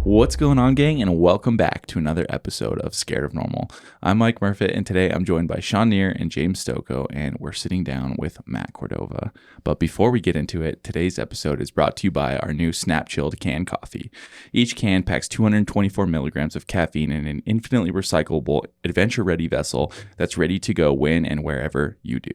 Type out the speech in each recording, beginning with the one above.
What's going on, gang, and welcome back to another episode of Scared of Normal. I'm Mike Murphy, and today I'm joined by Sean Neer and James Stokoe, and we're sitting down with Matt Cordova. But before we get into it, today's episode is brought to you by our new Snap Chilled canned coffee. Each can packs 224 milligrams of caffeine in an infinitely recyclable, adventure-ready vessel that's ready to go when and wherever you do.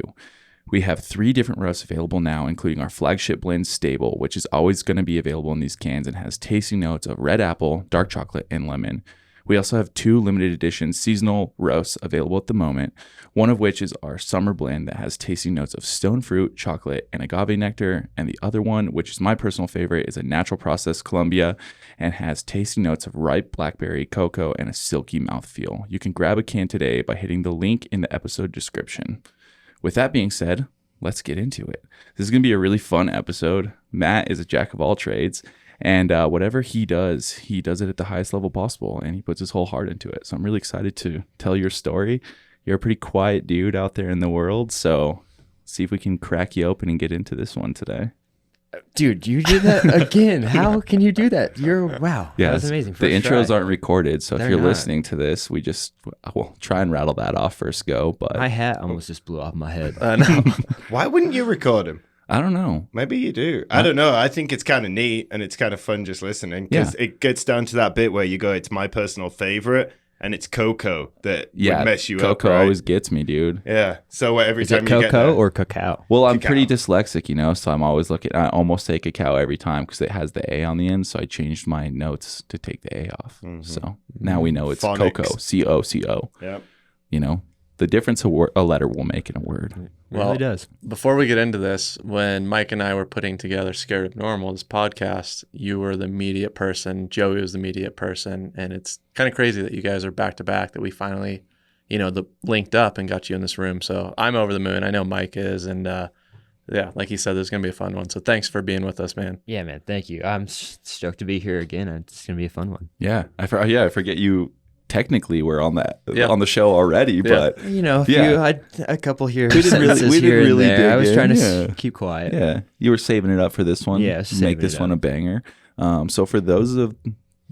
We have 3 different roasts available now, including our flagship blend Stable, which is always going to be available in these cans and has tasting notes of red apple, dark chocolate, and lemon. We also have 2 limited edition seasonal roasts available at the moment, one of which is our summer blend that has tasting notes of stone fruit, chocolate, and agave nectar, and the other one, which is my personal favorite, is a natural process Colombia and has tasting notes of ripe blackberry, cocoa, and a silky mouthfeel. You can grab a can today by hitting the link in the episode description. With that being said, let's get into it. This is going to be a really fun episode. Matt is a jack of all trades, and whatever he does it at the highest level possible, and he puts his whole heart into it. So I'm really excited to tell your story. You're a pretty quiet dude out there in the world, so see if we can crack you open and get into this one today. Dude, you did that again. How can you do that? Wow. Yeah, that was amazing. The intros aren't recorded, so They're if you're not. listening to this, we'll try and rattle that off first go. But My hat almost just blew off my head. I know. Why wouldn't you record him? I don't know. Maybe you do. I don't know. I think it's kind of neat and it's kind of fun just listening because it gets down to that bit where you go, it's my personal favorite, and it's cocoa that would mess you up. Cocoa Right? always gets me, dude. Yeah. So every Is time it you get cocoa that, or cacao? Well, I'm Cacao. pretty dyslexic, so I'm always I almost say cacao every time because it has the A on the end, so I changed my notes to take the A off. So now we know it's Phonics. cocoa, C-O-C-O. Yep. The difference a letter will make in a word. It really does. Before we get into this, when Mike and I were putting together Scared of Normal, this podcast, you were the media person, Joey was the media person, and it's kind of crazy that you guys are back to back, that we finally, linked up and got you in this room. So I'm over the moon. I know Mike is, and like he said, there's going to be a fun one. So thanks for being with us, man. Yeah, man. Thank you. I'm stoked to be here again. It's going to be a fun one. Yeah, I forget you technically were on the show already, but a couple here. We didn't really dig I was in. trying to Yeah. keep quiet. yeah, you were saving it up for this one. Yeah, make this one a banger. So for those of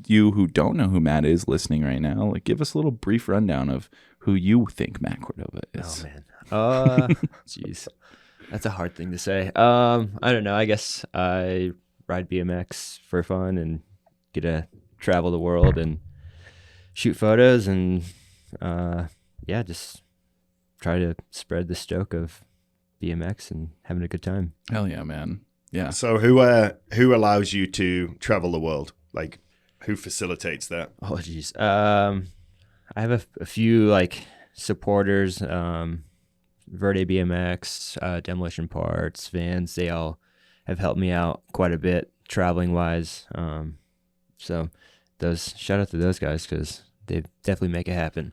you who don't know who Matt is listening right now, give us a little brief rundown of who you think Matt Cordova is. Oh, man. Jeez. That's a hard thing to say. I don't know. I guess I ride BMX for fun and get to travel the world and shoot photos and just try to spread the stoke of BMX and having a good time. Hell yeah, man. Yeah. So who allows you to travel the world? Like, who facilitates that? Oh geez. I have a few supporters, Verde BMX, Demolition Parts, Vans. They all have helped me out quite a bit traveling wise. So shout out to those guys because they definitely make it happen.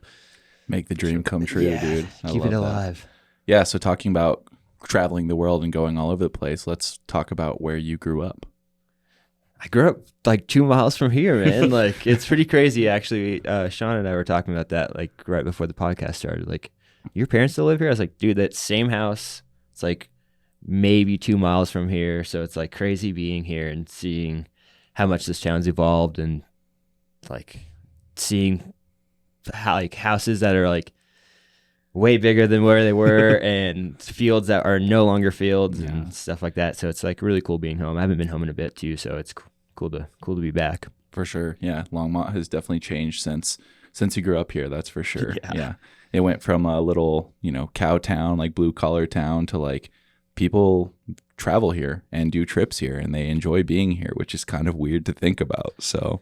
Make the dream come true, dude. I Keep love it that. alive. Yeah, so talking about traveling the world and going all over the place, let's talk about where you grew up. I grew up 2 miles from here, man. It's pretty crazy, actually. Sean and I were talking about that right before the podcast started. Your parents still live here? I was like, dude, that same house. It's maybe 2 miles from here. So it's crazy being here and seeing how much this town's evolved and seeing how houses that are way bigger than where they were and fields that are no longer fields and stuff like that. So it's really cool being home. I haven't been home in a bit too, so it's cool to be back. For sure. Yeah. Longmont has definitely changed since you grew up here. That's for sure. Yeah. It went from a little, cow town, blue collar town to people travel here and do trips here and they enjoy being here, which is kind of weird to think about. So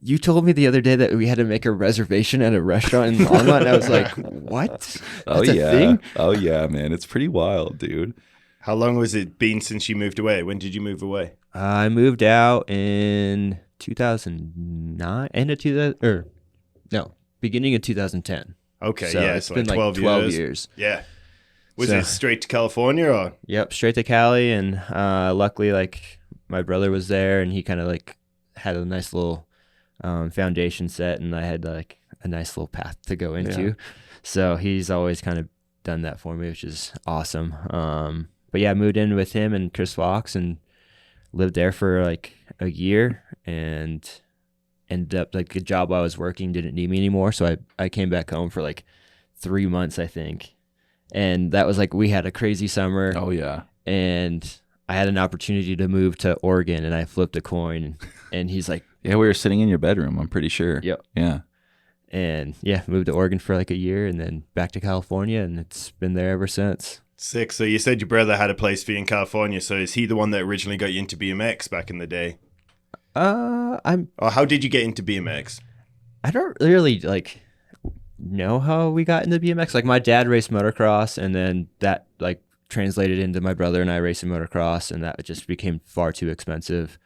you told me the other day that we had to make a reservation at a restaurant in Longmont, and I was like, what? That's a thing? Oh yeah, man. It's pretty wild, dude. How long was it been since you moved away? When did you move away? I moved out in 2009, beginning of 2010. Okay, So yeah, it's so been 12 years. Yeah. Was So- it straight to California or? Yep, straight to Cali, and luckily, my brother was there, and he kind of had a nice little foundation set, and I had a nice little path to go into. Yeah. So he's always kind of done that for me, which is awesome. But yeah, I moved in with him and Chris Fox and lived there for a year, and ended up like the job I was working didn't need me anymore. So I came back home for like 3 months, I think. And that was like, we had a crazy summer. Oh yeah. And I had an opportunity to move to Oregon, and I flipped a coin, and he's like, yeah, we were sitting in your bedroom, I'm pretty sure. Yep. Yeah. And yeah, moved to Oregon for like a year and then back to California, and it's been there ever since. Sick. So you said your brother had a place for you in California. So is he the one that originally got you into BMX back in the day? Or how did you get into BMX? I don't really like know how we got into BMX. Like my dad raced motocross, and then that like translated into my brother and I racing motocross, and that just became far too expensive.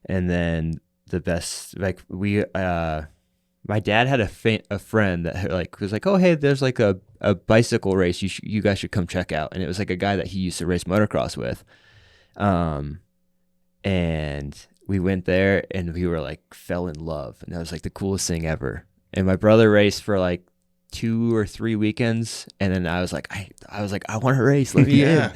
And then the best, like my dad had a friend that like was like, oh hey, there's like a bicycle race you guys should come check out. And it was like a guy that he used to race motocross with, and we went there and we were like fell in love, and that was like the coolest thing ever. And my brother raced for like 2 or 3 weekends, and then I was like I want to race, let me in.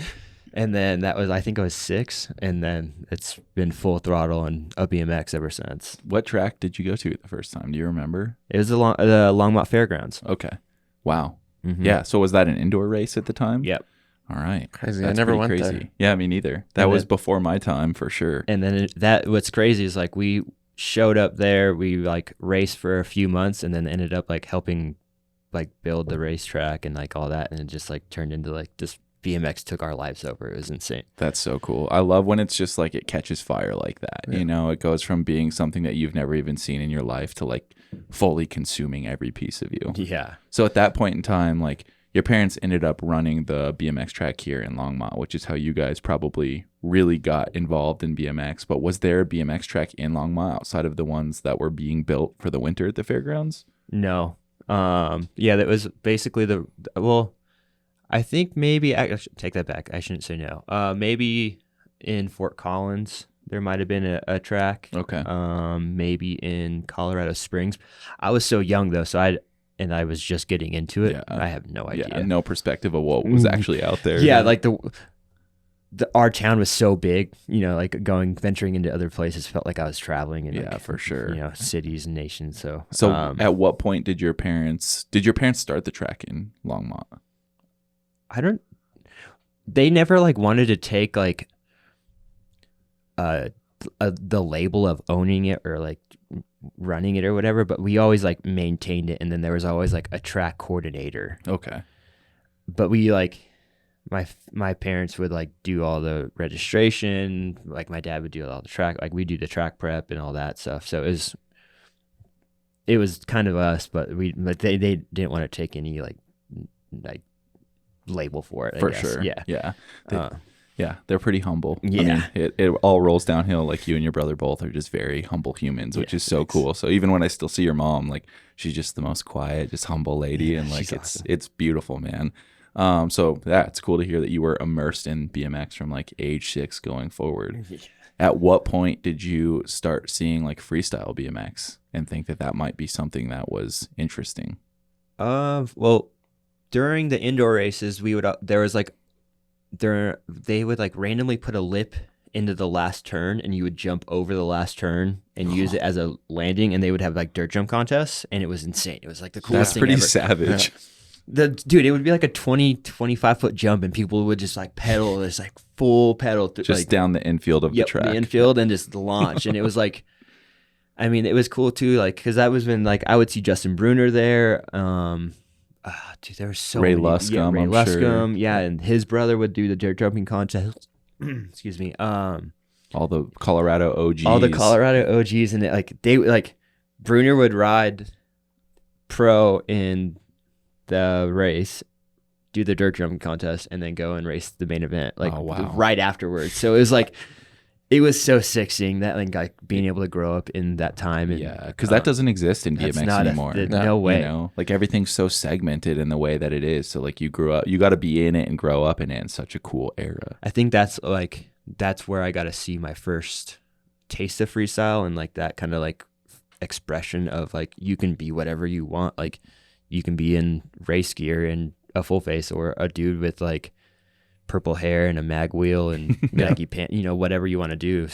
And then that was, I think I was 6, and then it's been full throttle on a BMX ever since. What track did you go to the first time? Do you remember? It was the Longmont Fairgrounds. Okay. Wow. Mm-hmm. Yeah. So was that an indoor race at the time? Yep. All right. Crazy. That's I never pretty went crazy. there. Yeah, me neither. That was before my time for sure. And then what's crazy is like we showed up there, we like raced for a few months, and then ended up like helping like build the racetrack and like all that, and it just like turned into like this BMX took our lives over. It was insane. That's so cool. I love when it's just like it catches fire like that. Yeah. You know, it goes from being something that you've never even seen in your life to like fully consuming every piece of you. Yeah. So at that point in time, like your parents ended up running the BMX track here in Longmont, which is how you guys probably really got involved in BMX. But was there a BMX track in Longmont outside of the ones that were being built for the winter at the fairgrounds? No. Yeah, that was basically well, I think maybe I should take that back. I shouldn't say no. Maybe in Fort Collins there might have been a track. Okay. Maybe in Colorado Springs. I was so young though, so I was just getting into it. Yeah. I have no idea. Yeah, no perspective of what was actually out there. Yeah, like our town was so big, you know, like venturing into other places felt like I was traveling in Yeah, like, for sure. you know, cities and nations. So at what point did your parents start the track in Longmont? They never like wanted to take like the label of owning it or like running it or whatever, but we always like maintained it, and then there was always like a track coordinator. Okay. But we like my parents would like do all the registration, like my dad would do all the track, like we do the track prep and all that stuff. So it was kind of us, but they didn't want to take any like label for it. I For guess. sure. Yeah. Yeah, they're pretty humble. Yeah. I mean, it all rolls downhill. Like you and your brother both are just very humble humans, which is so cool. So even when I still see your mom, like she's just the most quiet, just humble lady, and like it's beautiful, man. So it's cool to hear that you were immersed in BMX from like age 6 going forward. Yeah. At what point did you start seeing like freestyle BMX and think that might be something that was interesting? Well, during the indoor races, they would like randomly put a lip into the last turn, and you would jump over the last turn and use it as a landing, and they would have like dirt jump contests, and it was insane. It was like the coolest thing ever. That's pretty savage. Yeah. Dude, it would be like a 25 foot jump, and people would just like pedal this like full pedal just like, down the infield of the track. The infield, and just launch. And it was like, I mean, it was cool too, like because that was when like I would see Justin Bruner there. Dude, there was so Ray many. Luscombe, Ray I'm Luscombe, sure. yeah, and his brother would do the dirt jumping contest. Excuse me. All the Colorado OGs. And it, like they like Bruner would ride pro in the race, do the dirt jumping contest, and then go and race the main event like right afterwards. So it was like it was so sick seeing that, like being able to grow up in that time. And, yeah, because that doesn't exist in BMX anymore. No way. You know, like everything's so segmented in the way that it is. So like you grew up, you got to be in it and grow up in it in such a cool era. I think that's where I got to see my first taste of freestyle, and like that kind of like expression of like you can be whatever you want. Like you can be in race gear and a full face, or a dude with like purple hair and a mag wheel and baggy pants, you know, whatever you want to do.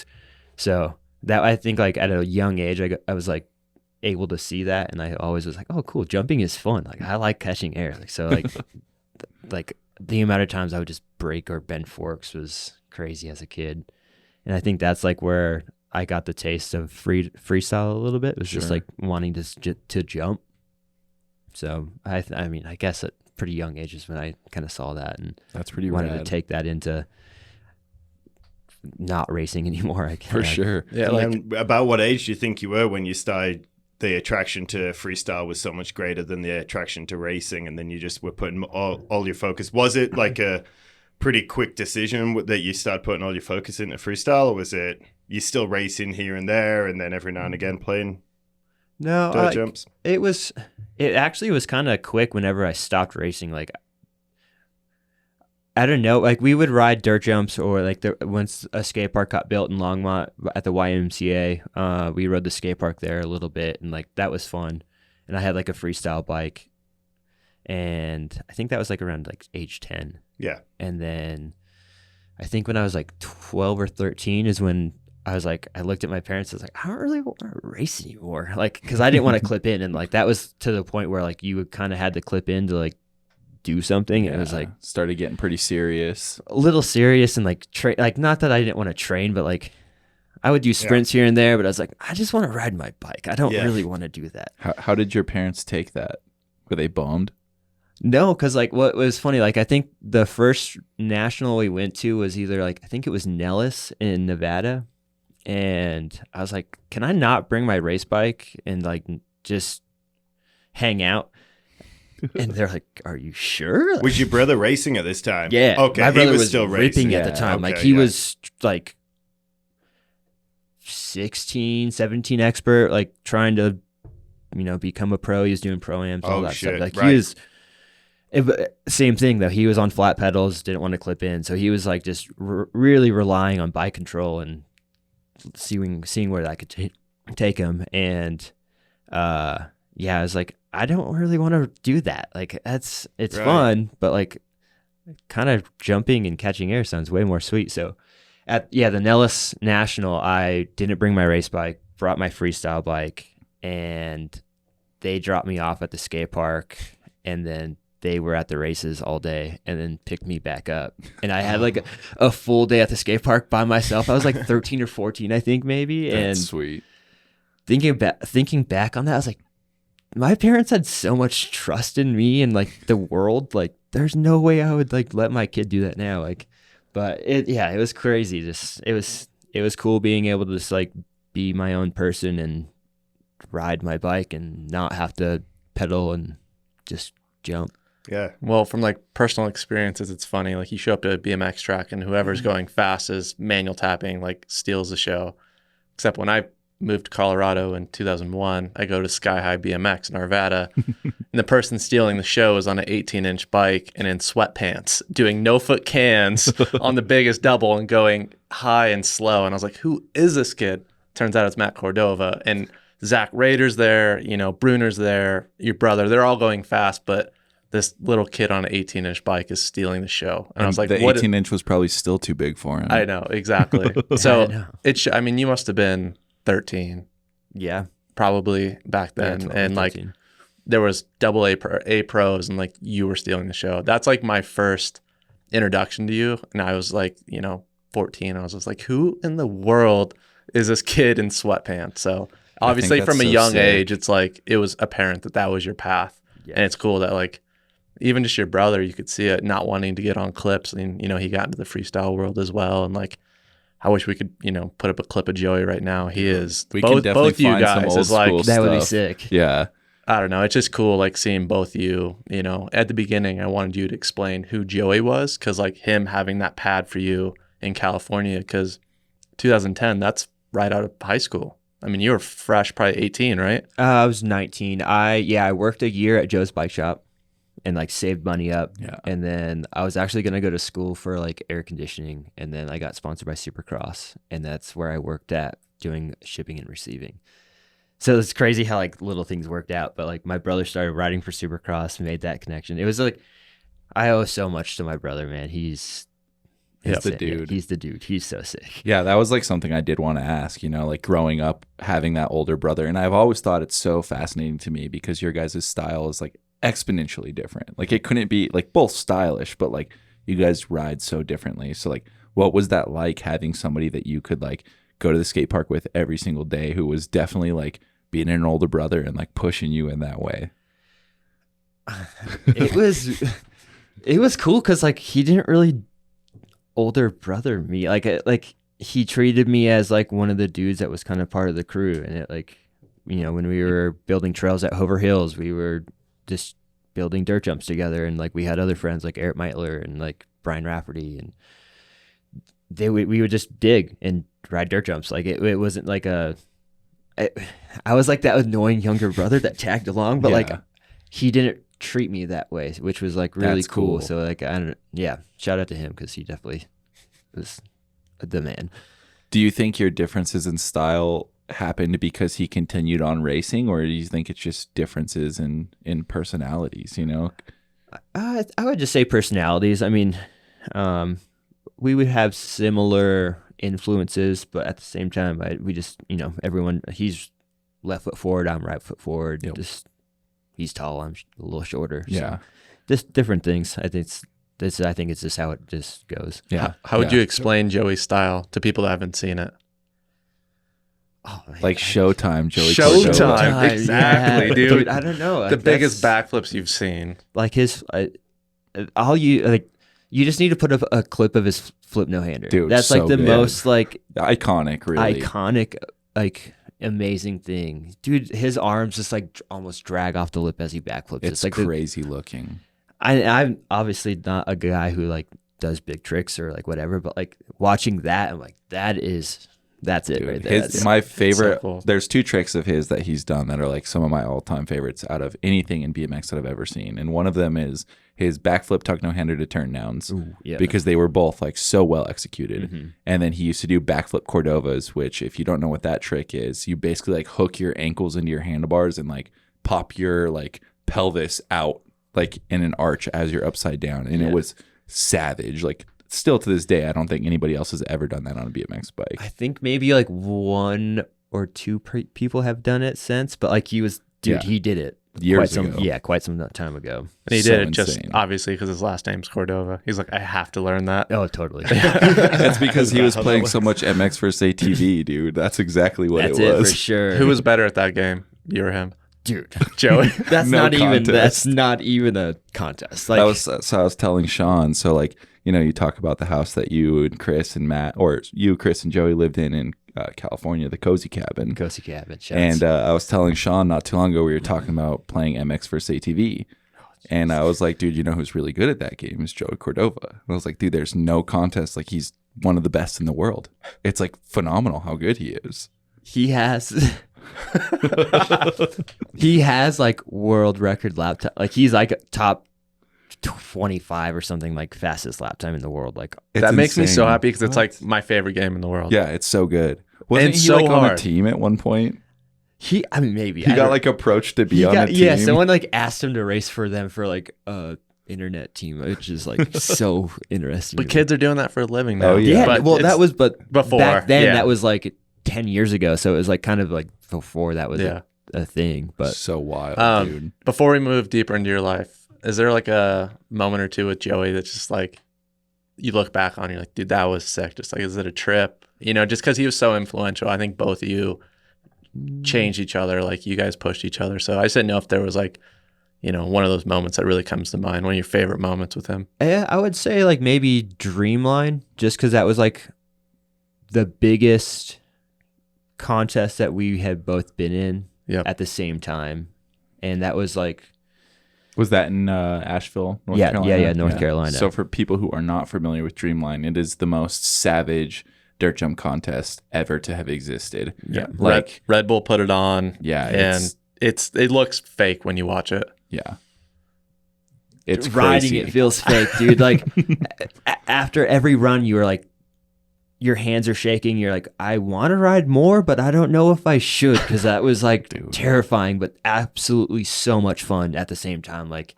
So that, I think like at a young age, I was like able to see that, and I always was like, oh, cool, jumping is fun. Like I like catching air. Like so, like like the amount of times I would just break or bend forks was crazy as a kid, and I think that's like where I got the taste of freestyle a little bit. It was just like wanting to jump. So I mean, I guess at pretty young ages when I kind of saw that, and that's pretty wanted rad. to take that into not racing anymore. For sure. Yeah. Like, about what age do you think you were when you started? The attraction to freestyle was so much greater than the attraction to racing, and then you just were putting all your focus. Was it like a pretty quick decision that you started putting all your focus into freestyle, or was it you still racing here and there, and then every now and again playing dirt jumps? It actually was kind of quick whenever I stopped racing. Like, I don't know, like we would ride dirt jumps, or like once a skate park got built in Longmont at the YMCA, we rode the skate park there a little bit, and like that was fun. And I had like a freestyle bike, and I think that was like around like age 10. Yeah. And then I think when I was like 12 or 13 is when I was like, I looked at my parents, I was like, I don't really want to race anymore. Like, cause I didn't want to clip in. And like, that was to the point where like you kind of had to clip in to like do something. It was like started getting pretty serious, a little serious, and like like not that I didn't want to train, but like I would do sprints here and there, but I was like, I just want to ride my bike. I don't really want to do that. How did your parents take that? Were they bummed? No, because like what was funny, like I think the first national we went to was either like, I think it was Nellis in Nevada, and I was like, can I not bring my race bike and like just hang out? And they're like, "Are you sure?" Was your brother racing at this time? Yeah. Okay. My brother he was still ripping racing at the time. Okay, like he was like 16, 17 expert, like trying to, become a pro. He was doing pro-ams, all that stuff. Like he was, same thing though. He was on flat pedals, didn't want to clip in. So he was like just really relying on bike control and seeing where that could take him. And I was like, I don't really want to do that. Like it's fun, but like kind of jumping and catching air sounds way more sweet. So at the Nellis National, I didn't bring my race bike, brought my freestyle bike, and they dropped me off at the skate park, and then they were at the races all day and then picked me back up. And I had like a full day at the skate park by myself. I was like 13 or 14, I think maybe. That's and sweet. Thinking back on that, I was like, my parents had so much trust in me and like the world. Like, there's no way I would like let my kid do that now. Like, but it was crazy. Just it was cool being able to just like be my own person and ride my bike and not have to pedal and just jump. Yeah. Well, from like personal experiences, it's funny. Like you show up to a BMX track and whoever's going fastest, manual tapping, like steals the show. Except when I moved to Colorado in 2001, I go to Sky High BMX in Arvada, and the person stealing the show is on an 18-inch bike and in sweatpants, doing no-foot cans on the biggest double and going high and slow. And I was like, who is this kid? Turns out it's Matt Cordova. And Zach Rader's there, Bruner's there, your brother. They're all going fast, but this little kid on an 18-inch bike is stealing the show. And I was like, the 18-inch was probably still too big for him. I know, exactly. So you must have been 13. Yeah. Probably back then. 12, and 13. Like there was double A pros and like you were stealing the show. That's like my first introduction to you. And I was like, 14. I was just like, who in the world is this kid in sweatpants? So obviously from a young age, it's like, it was apparent that was your path. Yeah. And it's cool that like, even just your brother, you could see it not wanting to get on clips. And, he got into the freestyle world as well. And like, I wish we could, put up a clip of Joey right now. He is both you guys is like, that would be sick. Yeah. I don't know. It's just cool, like seeing both you, at the beginning, I wanted you to explain who Joey was. Cause like him having that pad for you in California, cause 2010, that's right out of high school. I mean, you were fresh, probably 18, right? I was 19. I worked a year at Joe's Bike Shop and like saved money up. Yeah. And then I was actually going to go to school for like air conditioning. And then I got sponsored by Supercross. And that's where I worked at doing shipping and receiving. So it's crazy how like little things worked out. But like my brother started riding for Supercross, made that connection. It was like, I owe so much to my brother, man. He's That's the it. dude. He's the dude. He's so sick. Yeah, that was like something I did want to ask, you know, like growing up having that older brother. And I've always thought it's so fascinating to me because your guys' style is like exponentially different. Like it couldn't be like both stylish, but like you guys ride so differently. So like what was that like having somebody that you could like go to the skate park with every single day who was definitely like being an older brother and like pushing you in that way? It was cool because like he didn't really older brother me, like he treated me as like one of the dudes that was kind of part of the crew. And it like, you know, when we were building trails at Hover Hills, we were just building dirt jumps together, and like we had other friends like 𝙎𝘾𝘼𝙍𝙍 and like Brian Rafferty, and we would just dig and ride dirt jumps. Like it wasn't like I was like that annoying younger brother that tagged along, but like he didn't treat me that way, which was like really That's cool. cool. So like shout out to him because he definitely was the man. Do you think your differences in style happened because he continued on racing, or do you think it's just differences in personalities, you know? I would just say personalities. I mean, we would have similar influences, but at the same time, we just, you know, everyone, he's left foot forward, I'm right foot forward. Yep. Just he's tall, I'm a little shorter. So Yeah. just different things. I think it's just how it just goes. Yeah. How would you explain Joey's style to people that haven't seen it? Oh, man. Like Showtime, Joey Showtime. Cordova. Exactly, Yeah. dude. I don't know. The Like, biggest that's- backflips you've seen. like his, you just need to put up a clip of his flip no hander. Dude, that's so like the good. most like Iconic, really. iconic, like amazing thing. Dude, his arms just like almost drag off the lip as he backflips. It's like crazy looking. I'm obviously not a guy who like does big tricks or like whatever, but like watching that, I'm like, that's it Dude, right there. my favorite, cool. there's two tricks of his that he's done that are like some of my all-time favorites out of anything in BMX that I've ever seen. And one of them is his backflip tuck no hander to turn downs. Ooh, yeah. Because they were both like so well executed. Mhm. And then he used to do backflip Cordovas, which if you don't know what that trick is, you basically like hook your ankles into your handlebars and like pop your like pelvis out like in an arch as you're upside down. And Yeah. it was savage. Like still to this day, I don't think anybody else has ever done that on a BMX bike. I think maybe like one or two people have done it since, but like he did it Years ago. quite some time ago. And he So did it just insane. obviously because his last name's Cordova. He's like, I have to learn that. Oh, totally. That's because he was playing so much MX vs. ATV, dude. That's exactly what That's it it was. for sure. Who was better at that game? You or him? dude? Joey. That's No not even. That's contest. not even a contest. Like That was so I was telling Sean. So like you talk about the house that you and Chris and Matt, or you, Chris and Joey lived in California, the Cozy Cabin. Cozy Cabin. And I was telling Sean not too long ago we were talking about playing MX vs. ATV. And I was like, dude, you know who's really good at that game is Joey Cordova. And I was like, dude, there's no contest. Like he's one of the best in the world. It's like phenomenal how good he is. he has. He has like world record lap time. Like he's like top 25 or something, like fastest lap time in the world. Like It's that makes me so insane. happy because it's like my favorite game in the world. Yeah, it's so good. Wasn't And he so like on a hard. team at one point? I mean, maybe He I got don't- like approached to be he on got- a team. Yeah, someone like asked him to race for them for like internet team, which is like so interesting. But to me. kids are doing that for a living now. Oh, yeah. yeah, But well, it's- that was before, back then. yeah. That was like 10 years ago, so it was like kind of like before that was Yeah. a thing. But so wild, dude. Before we move deeper into your life, is there like a moment or two with Joey that's just like you look back on, you're like, dude, that was sick. Just like, is it a trip? Just because he was so influential. I think both of you changed each other. Like you guys pushed each other. So I just didn't know if there was like, one of those moments that really comes to mind. One of your favorite moments with him. yeah, I would say like maybe Dreamline, just because that was like the biggest contest that we had both been in Yep. at the same time, and that was like Was that in Asheville, North Yeah, Carolina? yeah, North Carolina. So for people who are not familiar with Dreamline, it is the most savage dirt jump contest ever to have existed. Yeah. Like, Red Bull put it on. yeah, And it looks fake when you watch it. yeah. It's riding crazy. it feels fake, dude. Like after every run, you were like, your hands are shaking. You're like, I want to ride more, but I don't know if I should, because that was like terrifying, but absolutely so much fun at the same time. Like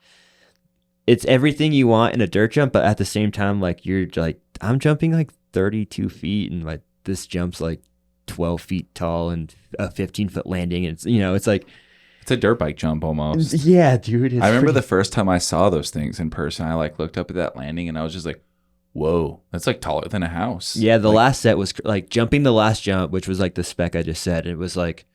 it's everything you want in a dirt jump, but at the same time, like you're like I'm jumping like 32 feet, and like this jump's like 12 feet tall and a 15-foot landing. And it's, you know, it's like, It's a dirt bike jump almost. yeah, dude. I remember the first time I saw those things in person, I like looked up at that landing and I was just like, whoa, that's like taller than a house. Yeah, the like, last set was like jumping the last jump, which was like the spec I just said. It was like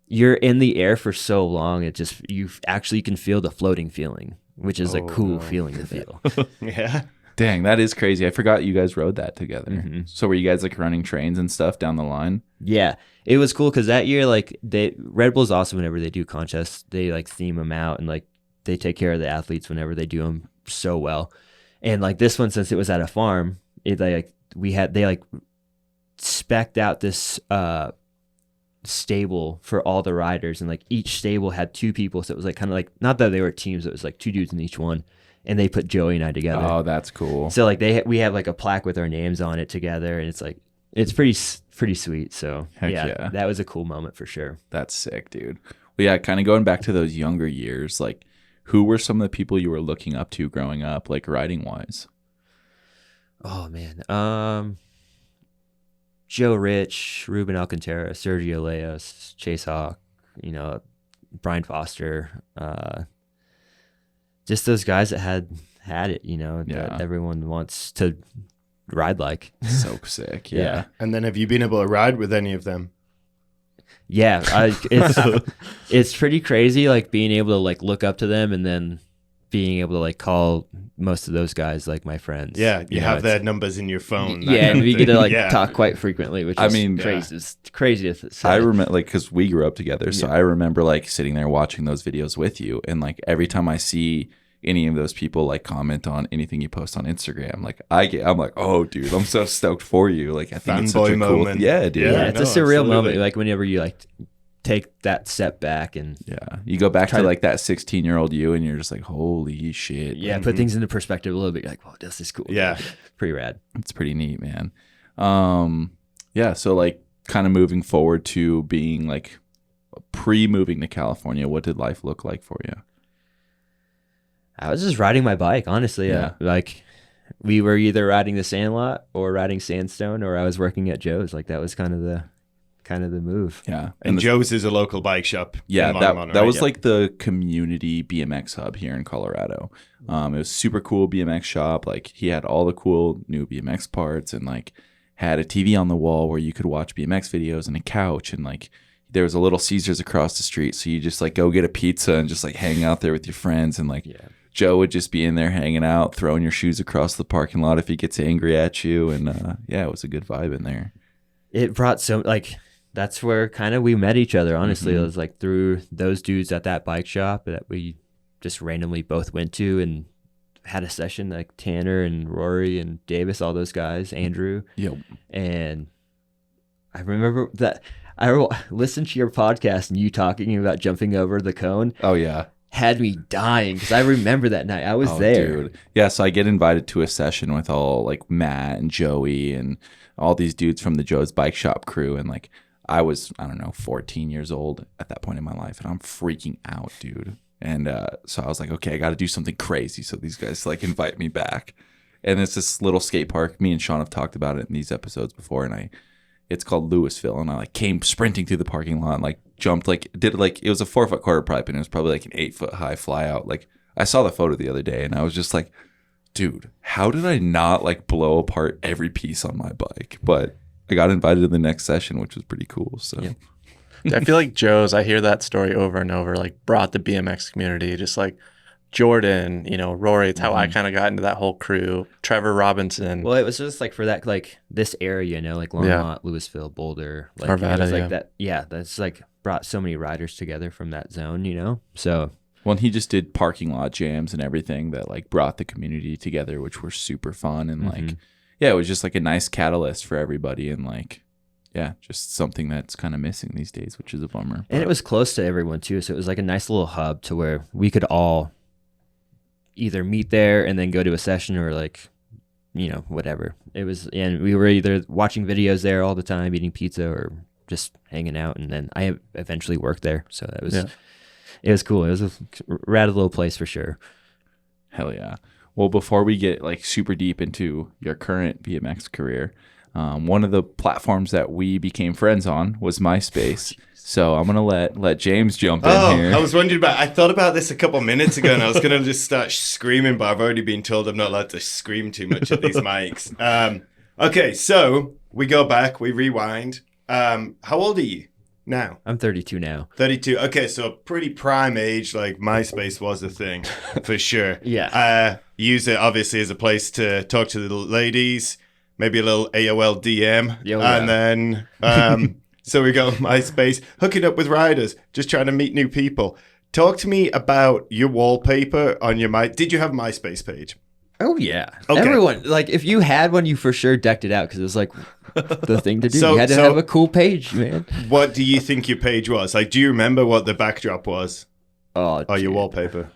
you're in the air for so long, it just you actually can feel the floating feeling, which is a cool feeling to feel. Yeah. Dang, that is crazy. I forgot you guys rode that together. Mm-hmm. So were you guys like running trains and stuff down the line? Yeah, it was cool because that year, like Red Bull's also, whenever they do contests, they like theme them out and like they take care of the athletes whenever they do them so well. And like this one, since it was at a farm, they spec'd out this stable for all the riders, and like each stable had 2 people, so it was like kind of like, not that they were teams, it was like 2 dudes in each one, and they put Joey and I together. Oh, that's cool. So like we have like a plaque with our names on it together, and it's like it's pretty sweet. So yeah, that was a cool moment for sure. That's sick, dude. Well, yeah, kind of going back to those younger years, like who were some of the people you were looking up to growing up, like riding wise? Oh man, Joe Rich, Ruben Alcantara, Sergio Leos, Chase Hawk, you know, Brian Foster, just those guys that had it, you know, that everyone wants to ride like. So sick. Yeah. And then have you been able to ride with any of them? Yeah, it's pretty crazy, like being able to like look up to them and then being able to like call most of those guys like my friends. Yeah, you have their numbers in your phone. Yeah, and we get to like talk quite frequently, which is crazy. Yeah. It's crazy to say. I remember, like, because we grew up together, so I remember like sitting there watching those videos with you, and like every time I see any of those people like comment on anything you post on Instagram, like I'm like, oh dude, I'm so stoked for you. Like I think it's such a cool moment. Yeah, dude. Yeah, it's a surreal moment, like whenever you like take that step back and you go back to like that 16-year-old you, and you're just like, holy shit. Yeah, put things into perspective a little bit. You're like, whoa, this is cool. Yeah, pretty rad. It's pretty neat, man. Yeah, so like kind of moving forward to being like pre-moving to California, what did life look like for you? I was just riding my bike, honestly. Yeah. Like we were either riding the Sandlot or riding Sandstone, or I was working at Joe's. Like that was kind of the move. Yeah. And Joe's is a local bike shop. Yeah, in Longmont, that was like the community BMX hub here in Colorado. It was super cool BMX shop. Like he had all the cool new BMX parts, and like had a TV on the wall where you could watch BMX videos, and a couch, and like there was a little Caesars across the street, so you just like go get a pizza and just like hang out there with your friends, and like Joe would just be in there hanging out, throwing your shoes across the parking lot if he gets angry at you, and it was a good vibe in there. It brought that's where kind of we met each other, honestly. It was like through those dudes at that bike shop that we just randomly both went to and had a session, like Tanner and Rory and Davis, all those guys, Andrew. Yep. And I remember that I listened to your podcast and you talking about jumping over the cone. Oh, yeah. Had me dying because I remember that night. I was there. Dude. Yeah, so I get invited to a session with all like Matt and Joey and all these dudes from the Joe's Bike Shop crew, and like I was, I don't know, 14 years old at that point in my life, and I'm freaking out, dude. And so I was like, okay, I got to do something crazy. So these guys like invite me back, and it's this little skate park. Me and Sean have talked about it in these episodes before, and it's called Louisville, and I like came sprinting through the parking lot and like jumped, like did like it was a 4-foot quarter pipe, and it was probably like an 8-foot high fly out. Like I saw the photo the other day, and I was just like, dude, how did I not like blow apart every piece on my bike? But I got invited to the next session, which was pretty cool. So I feel like Joe's, I hear that story over and over, like brought the BMX community, just like Jordan, you know, Rory. It's how I kind of got into that whole crew. Trevor Robinson. Well, it was just like for that, like this area, you know, like Longmont, Louisville, Boulder, like Arvada, it was like that. Yeah, that's like brought so many riders together from that zone, you know. So well, and he just did parking lot jams and everything that like brought the community together, which were super fun, and like it was just like a nice catalyst for everybody, and like just something that's kind of missing these days, which is a bummer. And it was close to everyone too, so it was like a nice little hub to where we could all either meet there and then go to a session, or like, you know, whatever it was. And we were either watching videos there all the time, eating pizza, or just hanging out. And then I eventually worked there, so that was it was cool. It was a rad little place for sure. Hell yeah. Well, before we get like super deep into your current BMX career, one of the platforms that we became friends on was MySpace. So I'm gonna let James jump in here. I was wondering about. I thought about this a couple minutes ago, and I was gonna just start screaming, but I've already been told I'm not allowed to scream too much at these mics. Okay, so we go back, we rewind. How old are you now? I'm 32 now. 32. Okay, so pretty prime age. Like MySpace was a thing for sure. Yeah. Use it obviously as a place to talk to the ladies. Maybe a little AOL DM, and then. So we go MySpace, hooking up with riders, just trying to meet new people. Talk to me about your wallpaper on your Did you have a MySpace page? Oh, yeah. Okay. Everyone, like, if you had one, you for sure decked it out because it was like the thing to do. You had to have a cool page, man. What do you think your page was? Like, do you remember what the backdrop was? Or your wallpaper?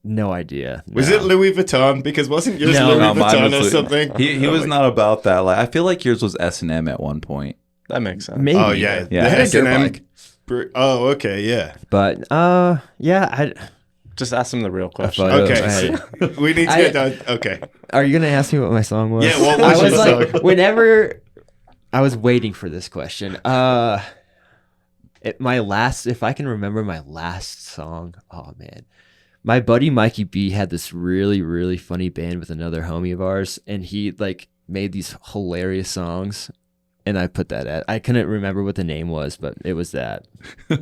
No idea. Was it Louis Vuitton? Because wasn't yours Louis Vuitton or something? He was not about that. Like, I feel like yours was S&M at one point. That makes sense. Maybe. Oh, yeah. The S&M. Oh, okay, yeah. But, yeah, Just ask him the real question. Okay. We need to get done. Okay. Are you going to ask me what my song was? Yeah, what was your song? Whenever I was waiting for this question, if I can remember my last song, oh man. My buddy Mikey B had this really, really funny band with another homie of ours, and he like made these hilarious songs, and I put that at. I couldn't remember what the name was, but it was that.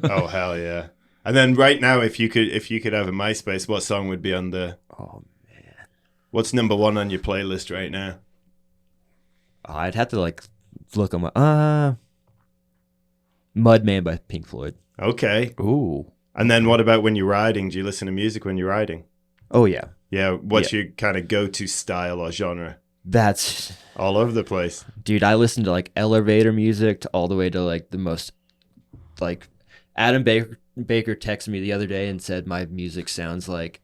Oh hell yeah! And then right now, if you could have a MySpace, what song would be on the? Oh man, what's number one on your playlist right now? Oh, I'd have to like look on my Mudman by Pink Floyd. Okay. Ooh. And then what about when you're riding? Do you listen to music when you're riding? Oh, yeah. Yeah. What's your kind of go-to style or genre? That's all over the place. Dude, I listen to like elevator music to all the way to like the most like Adam Baker texted me the other day and said my music sounds like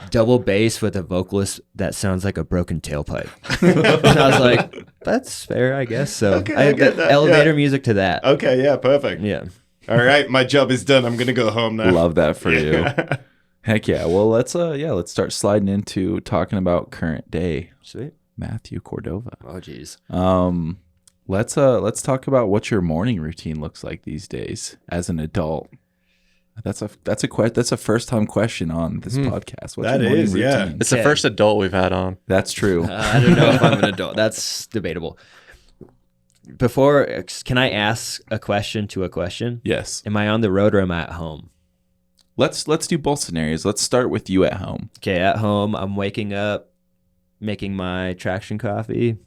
double bass with a vocalist that sounds like a broken tailpipe. And I was like, that's fair, I guess. So okay, I get elevator music to that. Okay, yeah, perfect. Yeah. All right, my job is done. I'm gonna go home now. Love that for you. Heck yeah. Well, let's start sliding into talking about current day. Sweet. Matthew Cordova. Oh geez. Let's talk about what your morning routine looks like these days as an adult. That's a first time question on this podcast. What's that your morning is, routine? yeah. It's the first adult we've had on. That's true. I don't know if I'm an adult. That's debatable. Can I ask a question to a question? Yes. Am I on the road or am I at home? Let's do both scenarios. Let's start with you at home. Okay, at home, I'm waking up, making my traction coffee.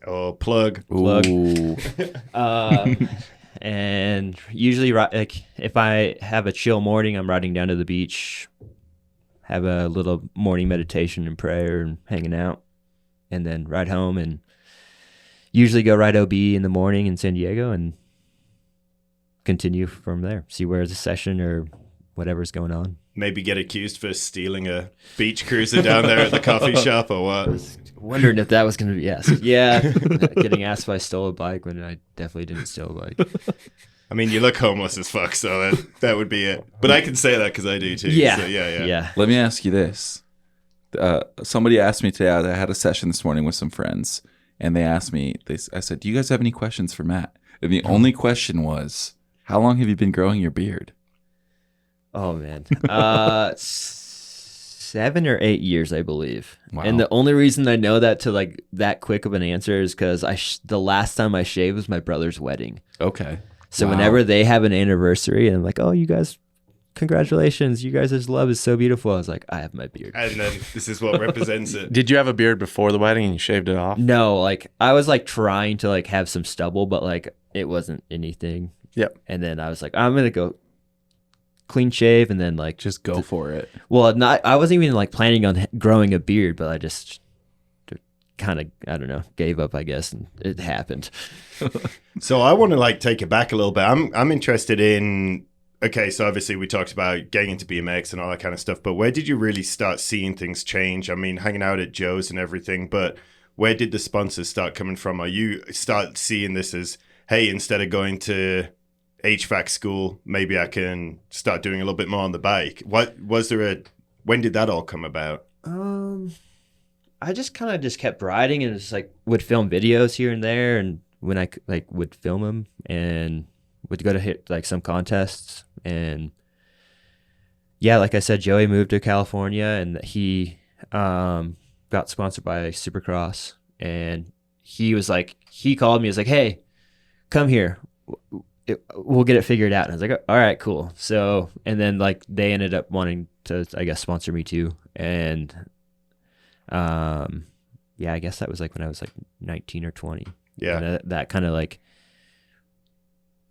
Oh, plug. Ooh. And usually, like if I have a chill morning, I'm riding down to the beach, have a little morning meditation and prayer and hanging out, and then ride home and usually go ride OB in the morning in San Diego and continue from there. See where the session or whatever's going on. Maybe get accused for stealing a beach cruiser down there at the coffee shop or what? I was wondering if that was going to be asked. Yeah, getting asked if I stole a bike when I definitely didn't steal a bike. I mean, you look homeless as fuck, so that would be it. But I can say that because I do too. Yeah. So yeah. Let me ask you this. Somebody asked me today, I had a session this morning with some friends, and they asked me, I said, do you guys have any questions for Matt? And the only question was, how long have you been growing your beard? Oh, man. 7 or 8 years, I believe. Wow. And the only reason I know that to like that quick of an answer is because the last time I shaved was my brother's wedding. Okay. So Wow. whenever they have an anniversary and I'm like, oh, you guys, congratulations. You guys' love is so beautiful. I was like, I have my beard. And then this is what represents it. Did you have a beard before the wedding and you shaved it off? No, like I was like trying to like have some stubble, but like it wasn't anything. Yep. And then I was like, I'm going to go clean shave and then like Just go for it. Well, I wasn't even like planning on growing a beard, but I just kind of, I don't know, gave up, I guess, and it happened. So I want to like take it back a little bit. I'm interested in, okay, so obviously we talked about getting into BMX and all that kind of stuff, but where did you really start seeing things change? I mean, hanging out at Joe's and everything, but where did the sponsors start coming from? Are you start seeing this as, hey, instead of going to HVAC school, maybe I can start doing a little bit more on the bike? When did that all come about? I just kind of just kept riding and just like would film videos here and there, and when I like would film them and would go to hit like some contests. And yeah, like I said, Joey moved to California and he got sponsored by Supercross, and he called me, he was like, hey, come here, we'll get it figured out. And I was like, all right, cool. So, and then like they ended up wanting to, I guess, sponsor me too. And yeah, I guess that was like when I was like 19 or 20. Yeah. And that kind of like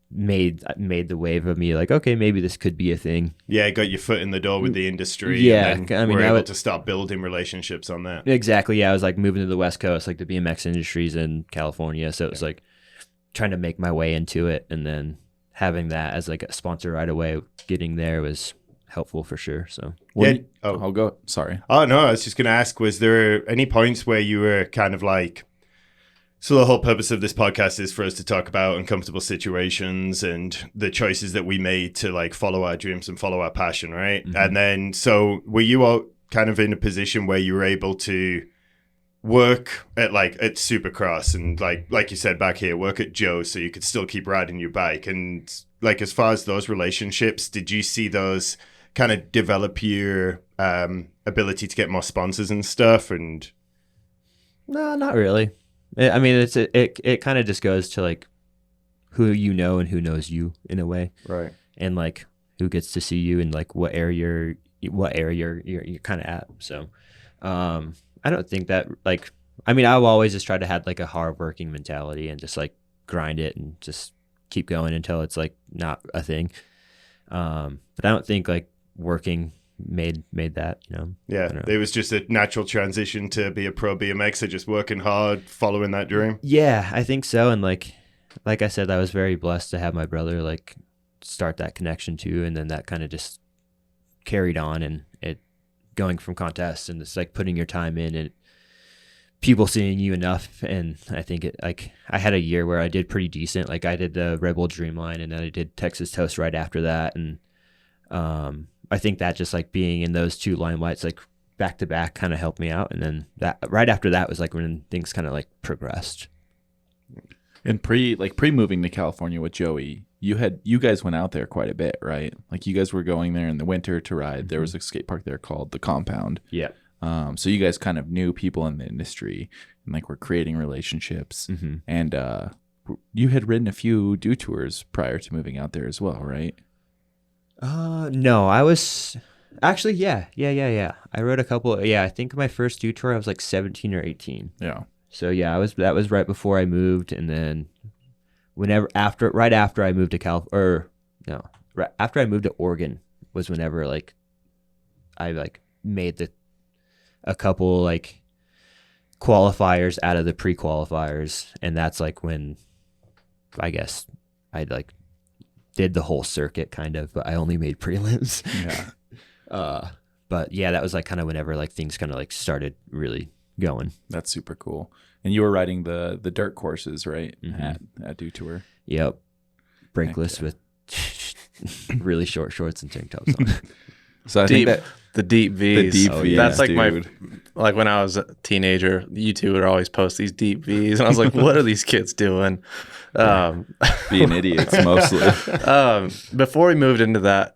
made the wave of me like, okay, maybe this could be a thing. Yeah, got your foot in the door with the industry. Yeah, and then we're able to start building relationships on that. Exactly. Yeah, I was like moving to the West Coast, like the BMX industries in California. So it was like trying to make my way into it, and then having that as like a sponsor right away, getting there was helpful for sure. So I'll go. Sorry. Oh no, I was just going to ask, was there any points where you were kind of like, so the whole purpose of this podcast is for us to talk about uncomfortable situations and the choices that we made to like follow our dreams and follow our passion, right? Mm-hmm. And then, so were you all kind of in a position where you were able to work at Supercross and like you said back here, work at Joe so you could still keep riding your bike? And like, as far as those relationships, did you see those kind of develop your ability to get more sponsors and stuff? And no, not really. I mean, it kind of just goes to like who you know and who knows you in a way, right? And like who gets to see you and like what area you're kind of at. So, I don't think that like, I mean, I've always just tried to have like a hardworking mentality and just like grind it and just keep going until it's like not a thing. But I don't think like working made that, you know. Yeah, it was just a natural transition to be a pro BMXer, just working hard, following that dream. Yeah, I think so. And like I said, I was very blessed to have my brother like start that connection too, and then that kind of just carried on, and it going from contests and just like putting your time in and people seeing you enough. And I think it like I had a year where I did pretty decent. Like I did the Red Bull Dreamline, and then I did Texas Toast right after that, and I think that just like being in those two limelights like back to back kind of helped me out. And then that right after that was like when things kind of like progressed. And pre moving to California with Joey, you guys went out there quite a bit, right? Like you guys were going there in the winter to ride. Mm-hmm. There was a skate park there called the Compound. Yeah. So you guys kind of knew people in the industry and like were creating relationships. Mm-hmm. And you had ridden a few dew tours prior to moving out there as well, right? No, I was actually, yeah. I rode a couple. Yeah, I think my first dew tour I was like 17 or 18. Yeah. So yeah, that was right before I moved, and then right after I moved to after I moved to Oregon was whenever like I like made a couple like qualifiers out of the pre-qualifiers, and that's like when I guess I like did the whole circuit kind of, but I only made prelims. Yeah. But yeah, that was like kind of whenever like things kind of like started really going. That's super cool. And you were riding the dirt courses, right? Mm-hmm. At Dew Tour. Yep. Brakeless with really short shorts and tank tops on. So I think that the deep V's. The deep V's. That's like dude. like when I was a teenager, you two would always post these deep V's, and I was like, what are these kids doing? Being idiots mostly. Before we moved into that,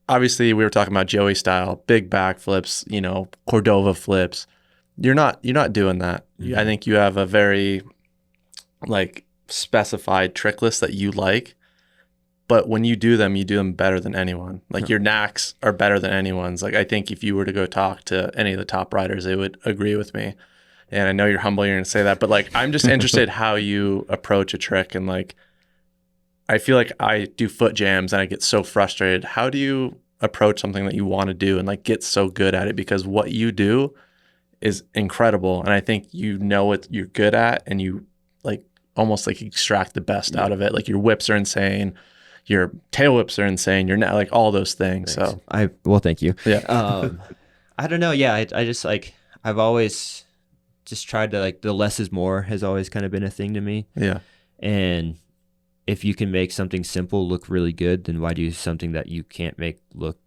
obviously we were talking about Joey style, big backflips, you know, Cordova flips. You're not doing that. Mm-hmm. I think you have a very like specified trick list that you like, but when you do them better than anyone. Like your knacks are better than anyone's. Like I think if you were to go talk to any of the top riders, they would agree with me. And I know you're humble, you're going to say that, but like I'm just interested how you approach a trick. And like I feel like I do foot jams and I get so frustrated. How do you approach something that you want to do and like get so good at it? Because what you do is incredible, and I think you know what you're good at, and you like almost like extract the best out of it. Like your whips are insane, your tail whips are insane, you're not like all those things. Thanks. So thank you. Yeah. I don't know. Yeah, I just like I've always just tried to like the less is more has always kind of been a thing to me. Yeah. And if you can make something simple look really good, then why do something that you can't make look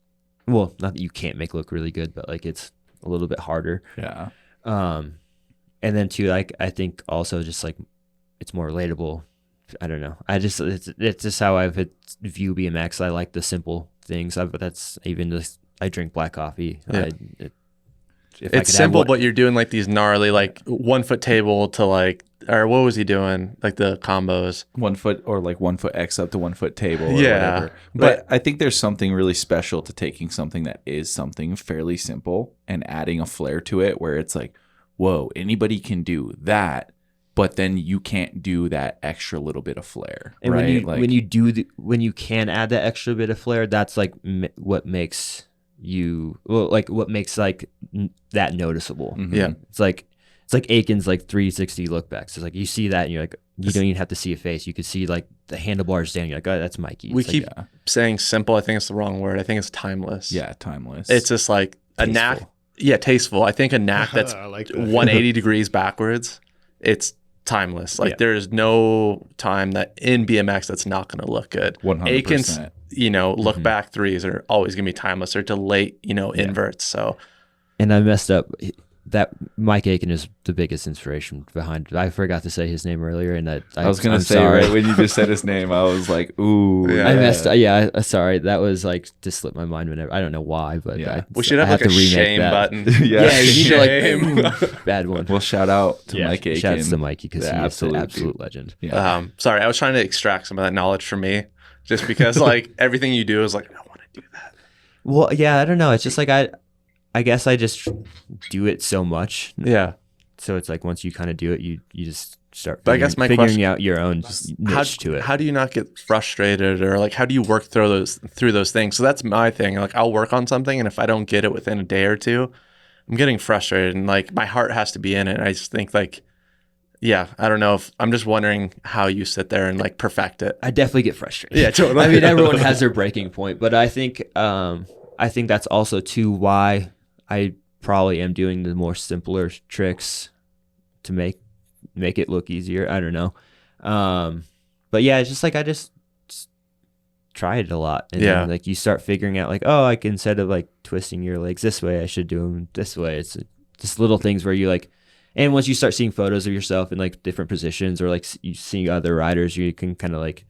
well, not that you can't make look really good, but like it's a little bit harder. Yeah. And then too, like I think also just like it's more relatable. I don't know. It's just how view BMX. I like the simple things. But that's even just I drink black coffee. Yeah. It's simple, but you're doing like these gnarly like 1 foot table to like, or what was he doing? Like the combos. 1 foot or like 1 foot X up to 1 foot table or Yeah. whatever. But I think there's something really special to taking something that is something fairly simple and adding a flair to it where it's like, whoa, anybody can do that, but then you can't do that extra little bit of flair. And right? when you can add that extra bit of flair, that's like what makes what makes like that noticeable. Mhm. Yeah. It's like Aiken's like 360 look backs. It's like you see that and you're like, you don't even have to see a face. You could see like the handlebars down. You're like, oh, that's Mikey. We It's keep like, saying simple. I think it's the wrong word. I think it's timeless. Yeah, timeless. It's just like a Tasteful. knack. Yeah, tasteful. I think a knack that's I like that. 180 degrees backwards. It's timeless. Like Yeah. there's no time that in BMX that's not going to look good. 100%. Aiken's, look back threes are always going to be timeless. They're to late, inverts. So and I messed up. That Mike Aiken is the biggest inspiration behind. I forgot to say his name earlier, and I was gonna I'm say sorry. right when you just said his name, I was like, "Ooh, Yeah. I messed up. Yeah, sorry. That was like just slipped my mind whenever. I don't know why, but Yeah. we should I have like a to remake shame that. button. Yeah. you need Shame. to like bad one. Well, shout out to Mike Aiken. Shout out to Mikey because The he is absolute an absolute dude. legend. Yeah. Sorry, I was trying to extract some of that knowledge from me, just because like everything you do is like I don't want to do that. Well, yeah, I don't know. It's just like I guess I just do it so much. Yeah. So it's like once you kind of do it, you just start But I guess my figuring question- out your own niche to it. How do you not get frustrated, or like how do you work through those things? So that's my thing. Like I'll work on something, and if I don't get it within a day or two, I'm getting frustrated, and like my heart has to be in it. And I just think like, yeah, I don't know if I'm just wondering how you sit there and like perfect it. I definitely get frustrated. Yeah, totally. I mean, everyone has their breaking point, but I think that's also too why I probably am doing the more simpler tricks to make it look easier. I don't know. But yeah, it's just like I just try it a lot. And Yeah. then, like you start figuring out like, oh, instead of like twisting your legs this way, I should do them this way. It's just little things where you like, and once you start seeing photos of yourself in like different positions or like you see other riders, you can kind of like,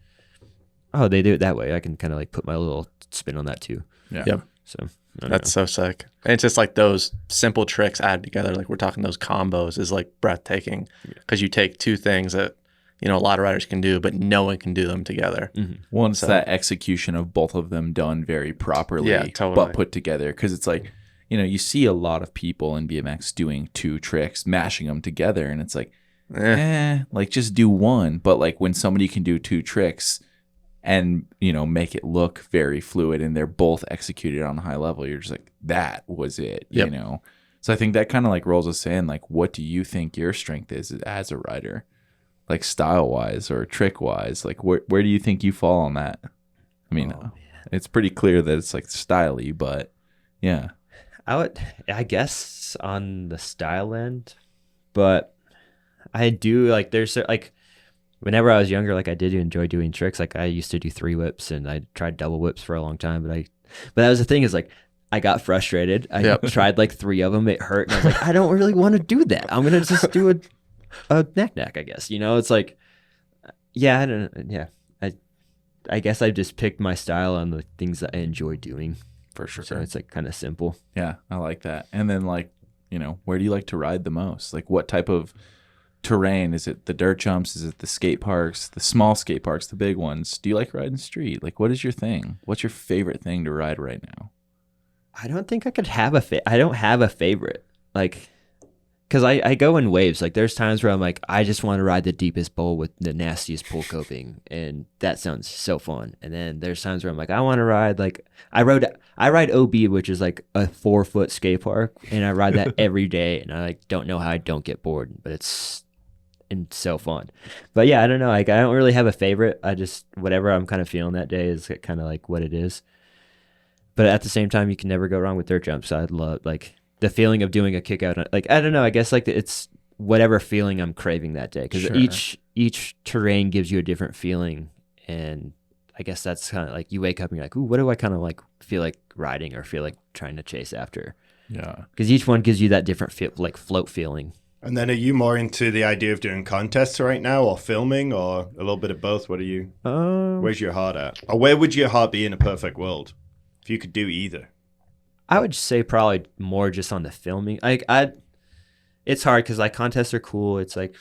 oh, they do it that way. I can kind of like put my little spin on that too. Yeah. Yep. So I don't That's so sick. And it's just like those simple tricks added together. Like we're talking those combos is like breathtaking because you take two things that, a lot of riders can do, but no one can do them together. know. Once that execution of both of them done very properly, Yeah, totally. but put together. Because it's like, you see a lot of people in BMX doing two tricks, mashing them together. And it's like, like just do one. But like when somebody can do two tricks and, make it look very fluid and they're both executed on a high level, you're just like, that was it, Yep. So I think that kind of like rolls us in. Like, what do you think your strength is as a rider? Like style wise or trick wise, like where do you think you fall on that? I mean, it's pretty clear that it's like styly, but yeah. I guess on the style end, but I do like there's like whenever I was younger, like I did enjoy doing tricks. Like I used to do 3 whips and I tried double whips for a long time, but that was the thing is like I got frustrated. I tried like 3 of them. It hurt. And I was like, I don't really want to do that. I'm going to just do a knack, I guess. It's like, yeah, I don't know. Yeah. I guess I just picked my style on the things that I enjoy doing. For sure. So it's like kind of simple. Yeah, I like that. And then like, where do you like to ride the most? Like what type of terrain? Is it the dirt jumps? Is it the skate parks, the small skate parks, the big ones? Do you like riding street? Like what is your thing? What's your favorite thing to ride right now? I don't think I could have I don't have a favorite. Like, because I go in waves. Like there's times where I'm like, I just want to ride the deepest bowl with the nastiest pull coping, and that sounds so fun. And then there's times where I'm like, I want to ride like I ride OB, which is like a 4-foot skate park, and I ride that every day, and I like don't know how I don't get bored, but it's so fun. But yeah, I don't know. Like I don't really have a favorite. I just whatever I'm kind of feeling that day is kind of like what it is. But at the same time, you can never go wrong with dirt jumps. I love like the feeling of doing a kick out. Like, I don't know. I guess like it's whatever feeling I'm craving that day. Because Sure. each terrain gives you a different feeling. And I guess that's kind of like you wake up and you're like, ooh, what do I kind of like feel like riding or feel like trying to chase after? Yeah. Because each one gives you that different like float feeling. And then are you more into the idea of doing contests right now or filming or a little bit of both? What are you, where's your heart at? Or where would your heart be in a perfect world if you could do either? I would say probably more just on the filming. It's hard because like contests are cool. It's like,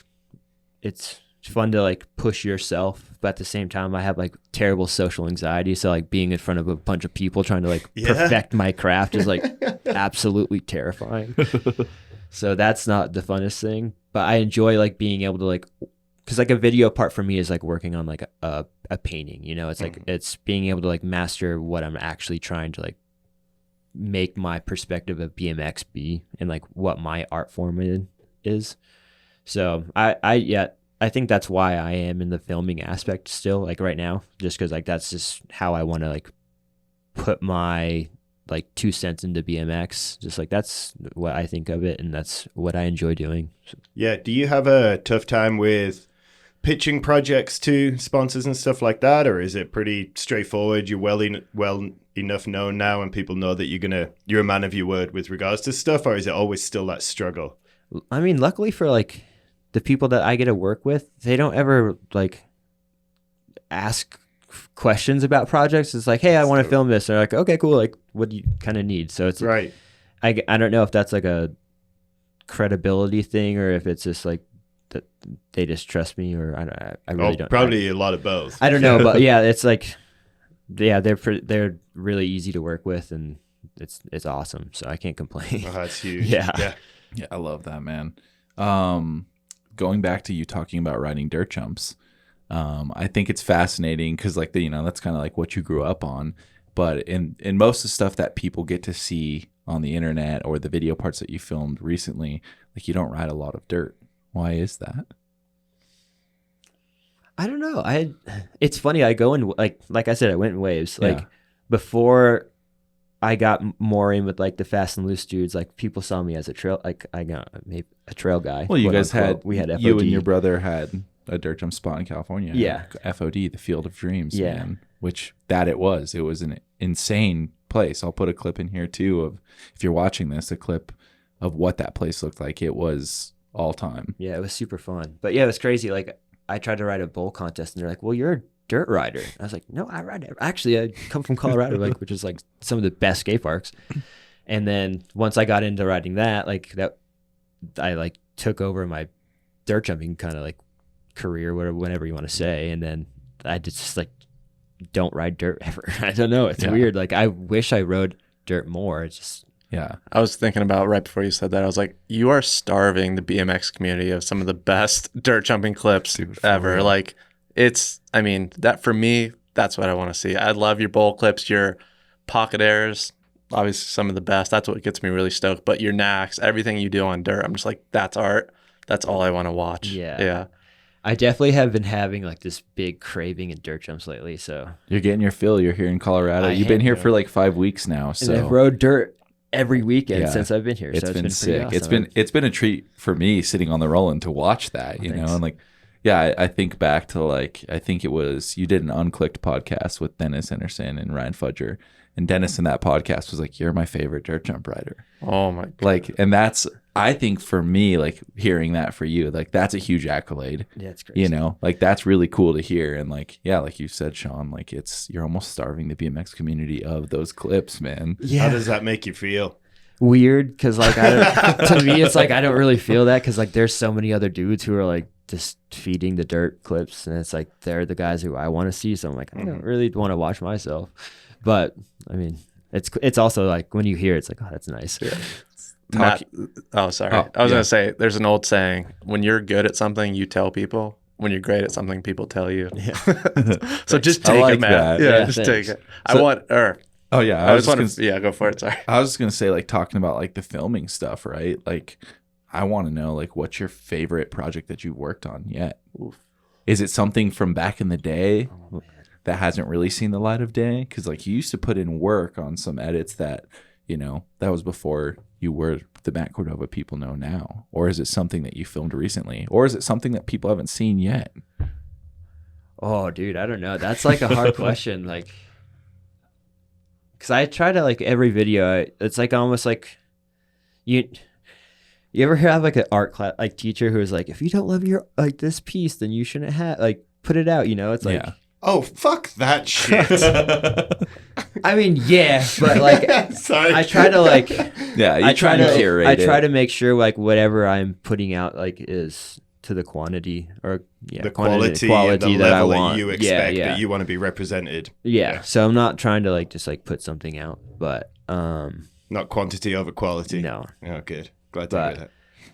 it's fun to like push yourself, but at the same time I have like terrible social anxiety, so like being in front of a bunch of people trying to like perfect my craft is like absolutely terrifying. So that's not the funnest thing, but I enjoy like being able to like, because like a video part for me is like working on like a painting, you know. It's like it's being able to like master what I'm actually trying to like make my perspective of BMX be and like what my art form is. So I think that's why I am in the filming aspect still, like right now, just because like that's just how I want to like put my like 2 cents into BMX. Just like that's what I think of it, and that's what I enjoy doing. Yeah. Do you have a tough time with pitching projects to sponsors and stuff like that, or is it pretty straightforward? You're well enough known now, and people know that you're a man of your word with regards to stuff, or is it always still that struggle? I mean, luckily for like the people that I get to work with, they don't ever like ask questions about projects. It's like, hey, I want to film this. They're like, okay, cool. Like, what do you kind of need? So it's right. I don't know if that's like a credibility thing or if it's just like that they just trust me, or I really don't. Probably a lot of both. I don't know, but yeah, it's like, yeah, they're really easy to work with, and it's awesome. So I can't complain. Oh, that's huge. Yeah. Yeah, I love that, man. Going back to you talking about riding dirt jumps, I think it's fascinating because like that's kind of like what you grew up on. But in most of the stuff that people get to see on the internet or the video parts that you filmed recently, like you don't ride a lot of dirt. Why is that? I don't know. It's funny. I go in like I said, I went in waves. Like before I got more in with like the fast and loose dudes, like people saw me as a trail, like I got maybe a trail guy. Well, you guys we had FOD. You and your brother had a dirt jump spot in California. Yeah. FOD, the Field of Dreams, yeah. man, which it was an insane place. I'll put a clip in here too of, if you're watching this, a clip of what that place looked like. It was all time. Yeah, it was super fun. But yeah, it was crazy. Like I tried to ride a bowl contest and they're like, well, you're a dirt rider. I was like, no, I ride. Actually, I come from Colorado, like, which is like some of the best skate parks. And then once I got into riding that, I like took over my dirt jumping kind of like career, whatever you want to say. And then I just like don't ride dirt ever. I don't know. It's weird. Like I wish I rode dirt more. It's just. Yeah. I was thinking about right before you said that, I was like, you are starving the BMX community of some of the best dirt jumping clips ever. Real. Like that for me, that's what I want to see. I love your bowl clips, your pocket airs, obviously some of the best. That's what gets me really stoked. But your knacks, everything you do on dirt, I'm just like, that's art. That's all I want to watch. Yeah. Yeah. I definitely have been having like this big craving in dirt jumps lately. So you're getting your fill. You're here in Colorado. You've been here for like 5 weeks now. So and I've rode dirt every weekend since I've been here. It's been sick. Awesome. It's been a treat for me sitting on the Roland to watch that, you know, and like, yeah, I think back to like, I think it was, you did an Unclicked podcast with Dennis Anderson and Ryan Fudger, and Dennis in that podcast was like, you're my favorite dirt jump rider. Oh my God. Like, and that's, I think for me, like hearing that for you, like that's a huge accolade. Yeah, it's crazy. You know, like that's really cool to hear. And like, yeah, like you said, Sean, like you're almost starving the BMX community of those clips, man. Yeah. How does that make you feel? Weird, because like to me, it's like I don't really feel that because like there's so many other dudes who are like just feeding the dirt clips, and it's like they're the guys who I want to see. So I'm like, I don't really want to watch myself. But I mean, it's also like when you hear it, it's like, oh, that's nice. Yeah. I was gonna say, there's an old saying: when you're good at something, you tell people. When you're great at something, people tell you. Yeah. So just take it, man. Yeah, just thanks. take it. Oh yeah, I go for it. Sorry. I was just gonna say, like talking about like the filming stuff, right? Like, I want to know, like, what's your favorite project that you've worked on yet? Oof. Is it something from back in the day that hasn't really seen the light of day? Because like you used to put in work on some edits that, you know, that was before you were the Matt Cordova people know now. Or is it something that you filmed recently? Or is it something that people haven't seen yet? Oh, dude, I don't know. That's like a hard question. Like, because I try to like every video. It's like almost like you. You ever have like an art class like teacher who's like, if you don't love your like this piece, then you shouldn't have like put it out. You know, it's like, oh fuck that shit. I mean, yeah, but like, Sorry. I try to like, I try to curate I it. try to make sure like whatever I'm putting out like is to the quantity or the quality and the that I level want. that you expect that you want to be represented. Yeah. So I'm not trying to like just like put something out, but not quantity over quality. no. Oh, good. Glad to hear that.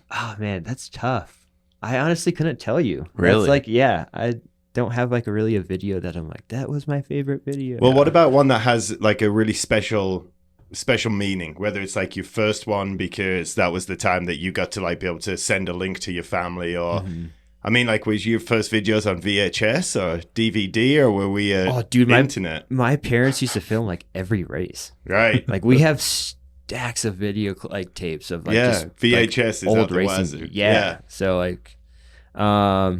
Oh man, that's tough. I honestly couldn't tell you. Really? It's like, yeah, I don't have like a video that I'm like, that was my favorite video. Well, what about one that has like a really special meaning? Whether it's like your first one because that was the time that you got to like be able to send a link to your family, or I mean, like, was your first videos on VHS or DVD, or were we internet? My parents used to film like every race. Right. Like we have stacks of video like tapes of like just VHS like, is old racing. racing. Yeah. So like, I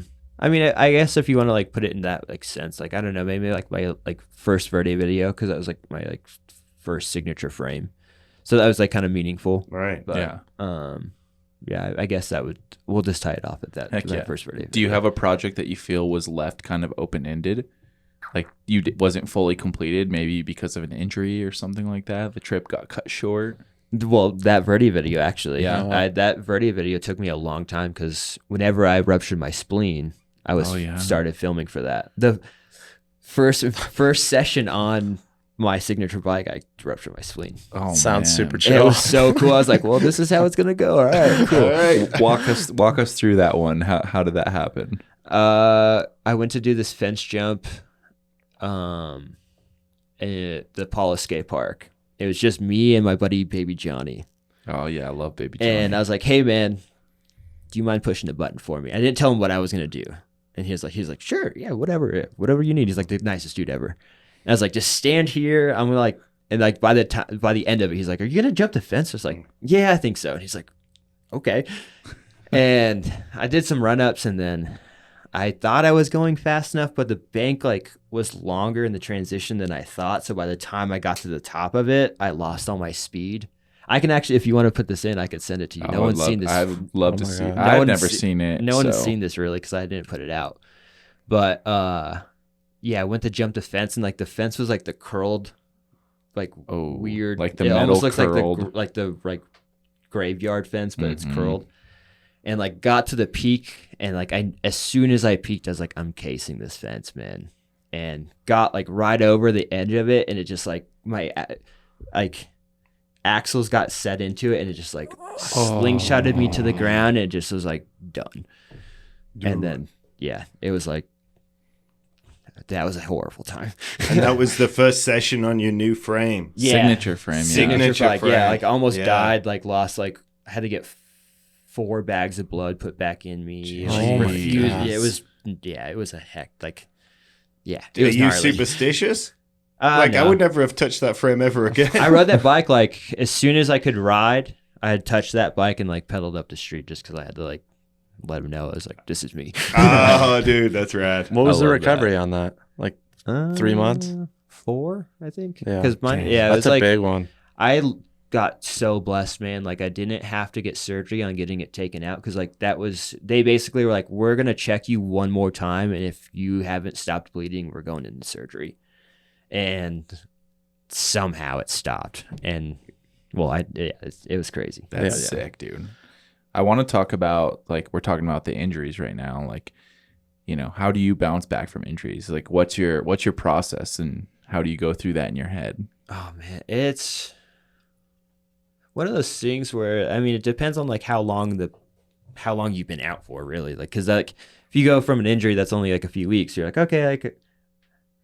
mean, I guess if you want to like put it in that like sense, like I don't know, maybe like my like first Verde video because that was like my like first signature frame, so that was like kind of meaningful. Right. But, yeah, I guess we'll just tie it off at that. Heck yeah. First Verde video. Do you have a project that you feel was left kind of open-ended? Like wasn't fully completed, maybe because of an injury or something like that? The trip got cut short? Well, that Verde video actually. Yeah. That Verde video took me a long time because whenever I ruptured my spleen, I was started filming for that. The first session on my signature bike, I ruptured my spleen. Oh, sounds man. super chill. It was so cool. I was like, well, this is how it's gonna go. All right, cool. All right. Walk us through that one. How did that happen? I went to do this fence jump at the Paula Skate Park. It was just me and my buddy Baby Johnny. Oh yeah, I love Baby Johnny. And I was like, hey man, do you mind pushing the button for me? I didn't tell him what I was gonna do. And he's like, sure, yeah, whatever you need. He's like the nicest dude ever. And I was like, just stand here. I'm gonna like, and like by the end of it, he's like, are you gonna jump the fence? I was like, yeah, I think so. And he's like, okay. And I did some run ups, and then I thought I was going fast enough, but the bank like was longer in the transition than I thought. So by the time I got to the top of it, I lost all my speed. I can actually, if you want to put this in, I could send it to you. No one's seen this. I would love to see it. No I've one's never seen it. No one's seen this really because I didn't put it out. But yeah, I went to jump the fence, and like the fence was like the curled, like weird, like the it metal almost looks curled, like the graveyard fence, but it's curled. And like got to the peak, and like as soon as I peaked, I was like, I'm casing this fence, man. And got like right over the edge of it, and it just like my like axles got set into it, and it just like slingshotted me to the ground, and it just was like done. And then yeah, it was like that was a horrible time. And that was the first session on your new frame. Signature frame. Signature frame. Yeah, like almost Yeah. died, like lost, like I had to get 4 bags of blood put back in me. Jeez. Like, Oh my refused. gosh. It was a heck. Like, yeah. Are was you gnarly. superstitious? Like, No. I would never have touched that frame ever again. I rode that bike like as soon as I could ride. I had touched that bike and like pedaled up the street just because I had to like let him know I was like, this is me. Oh, dude, that's rad. What was I the love recovery on that? Like 3 months? 4, I think. Yeah. Because mine, Dang. yeah, it That's was a like big one. I got so blessed, man. Like I didn't have to get surgery on getting it taken out because like that was, they basically were like, we're gonna check you one more time, and if you haven't stopped bleeding, we're going into surgery. And somehow it stopped, and well, it was crazy. That's Yeah. sick, dude. I want to talk about, like, we're talking about the injuries right now. Like, you know, how do you bounce back from injuries? Like, what's your process, and how do you go through that in your head? Oh man, it's one of those things where, I mean, it depends on like how long you've been out for, really. Like, because like if you go from an injury that's only like a few weeks, you're like, okay,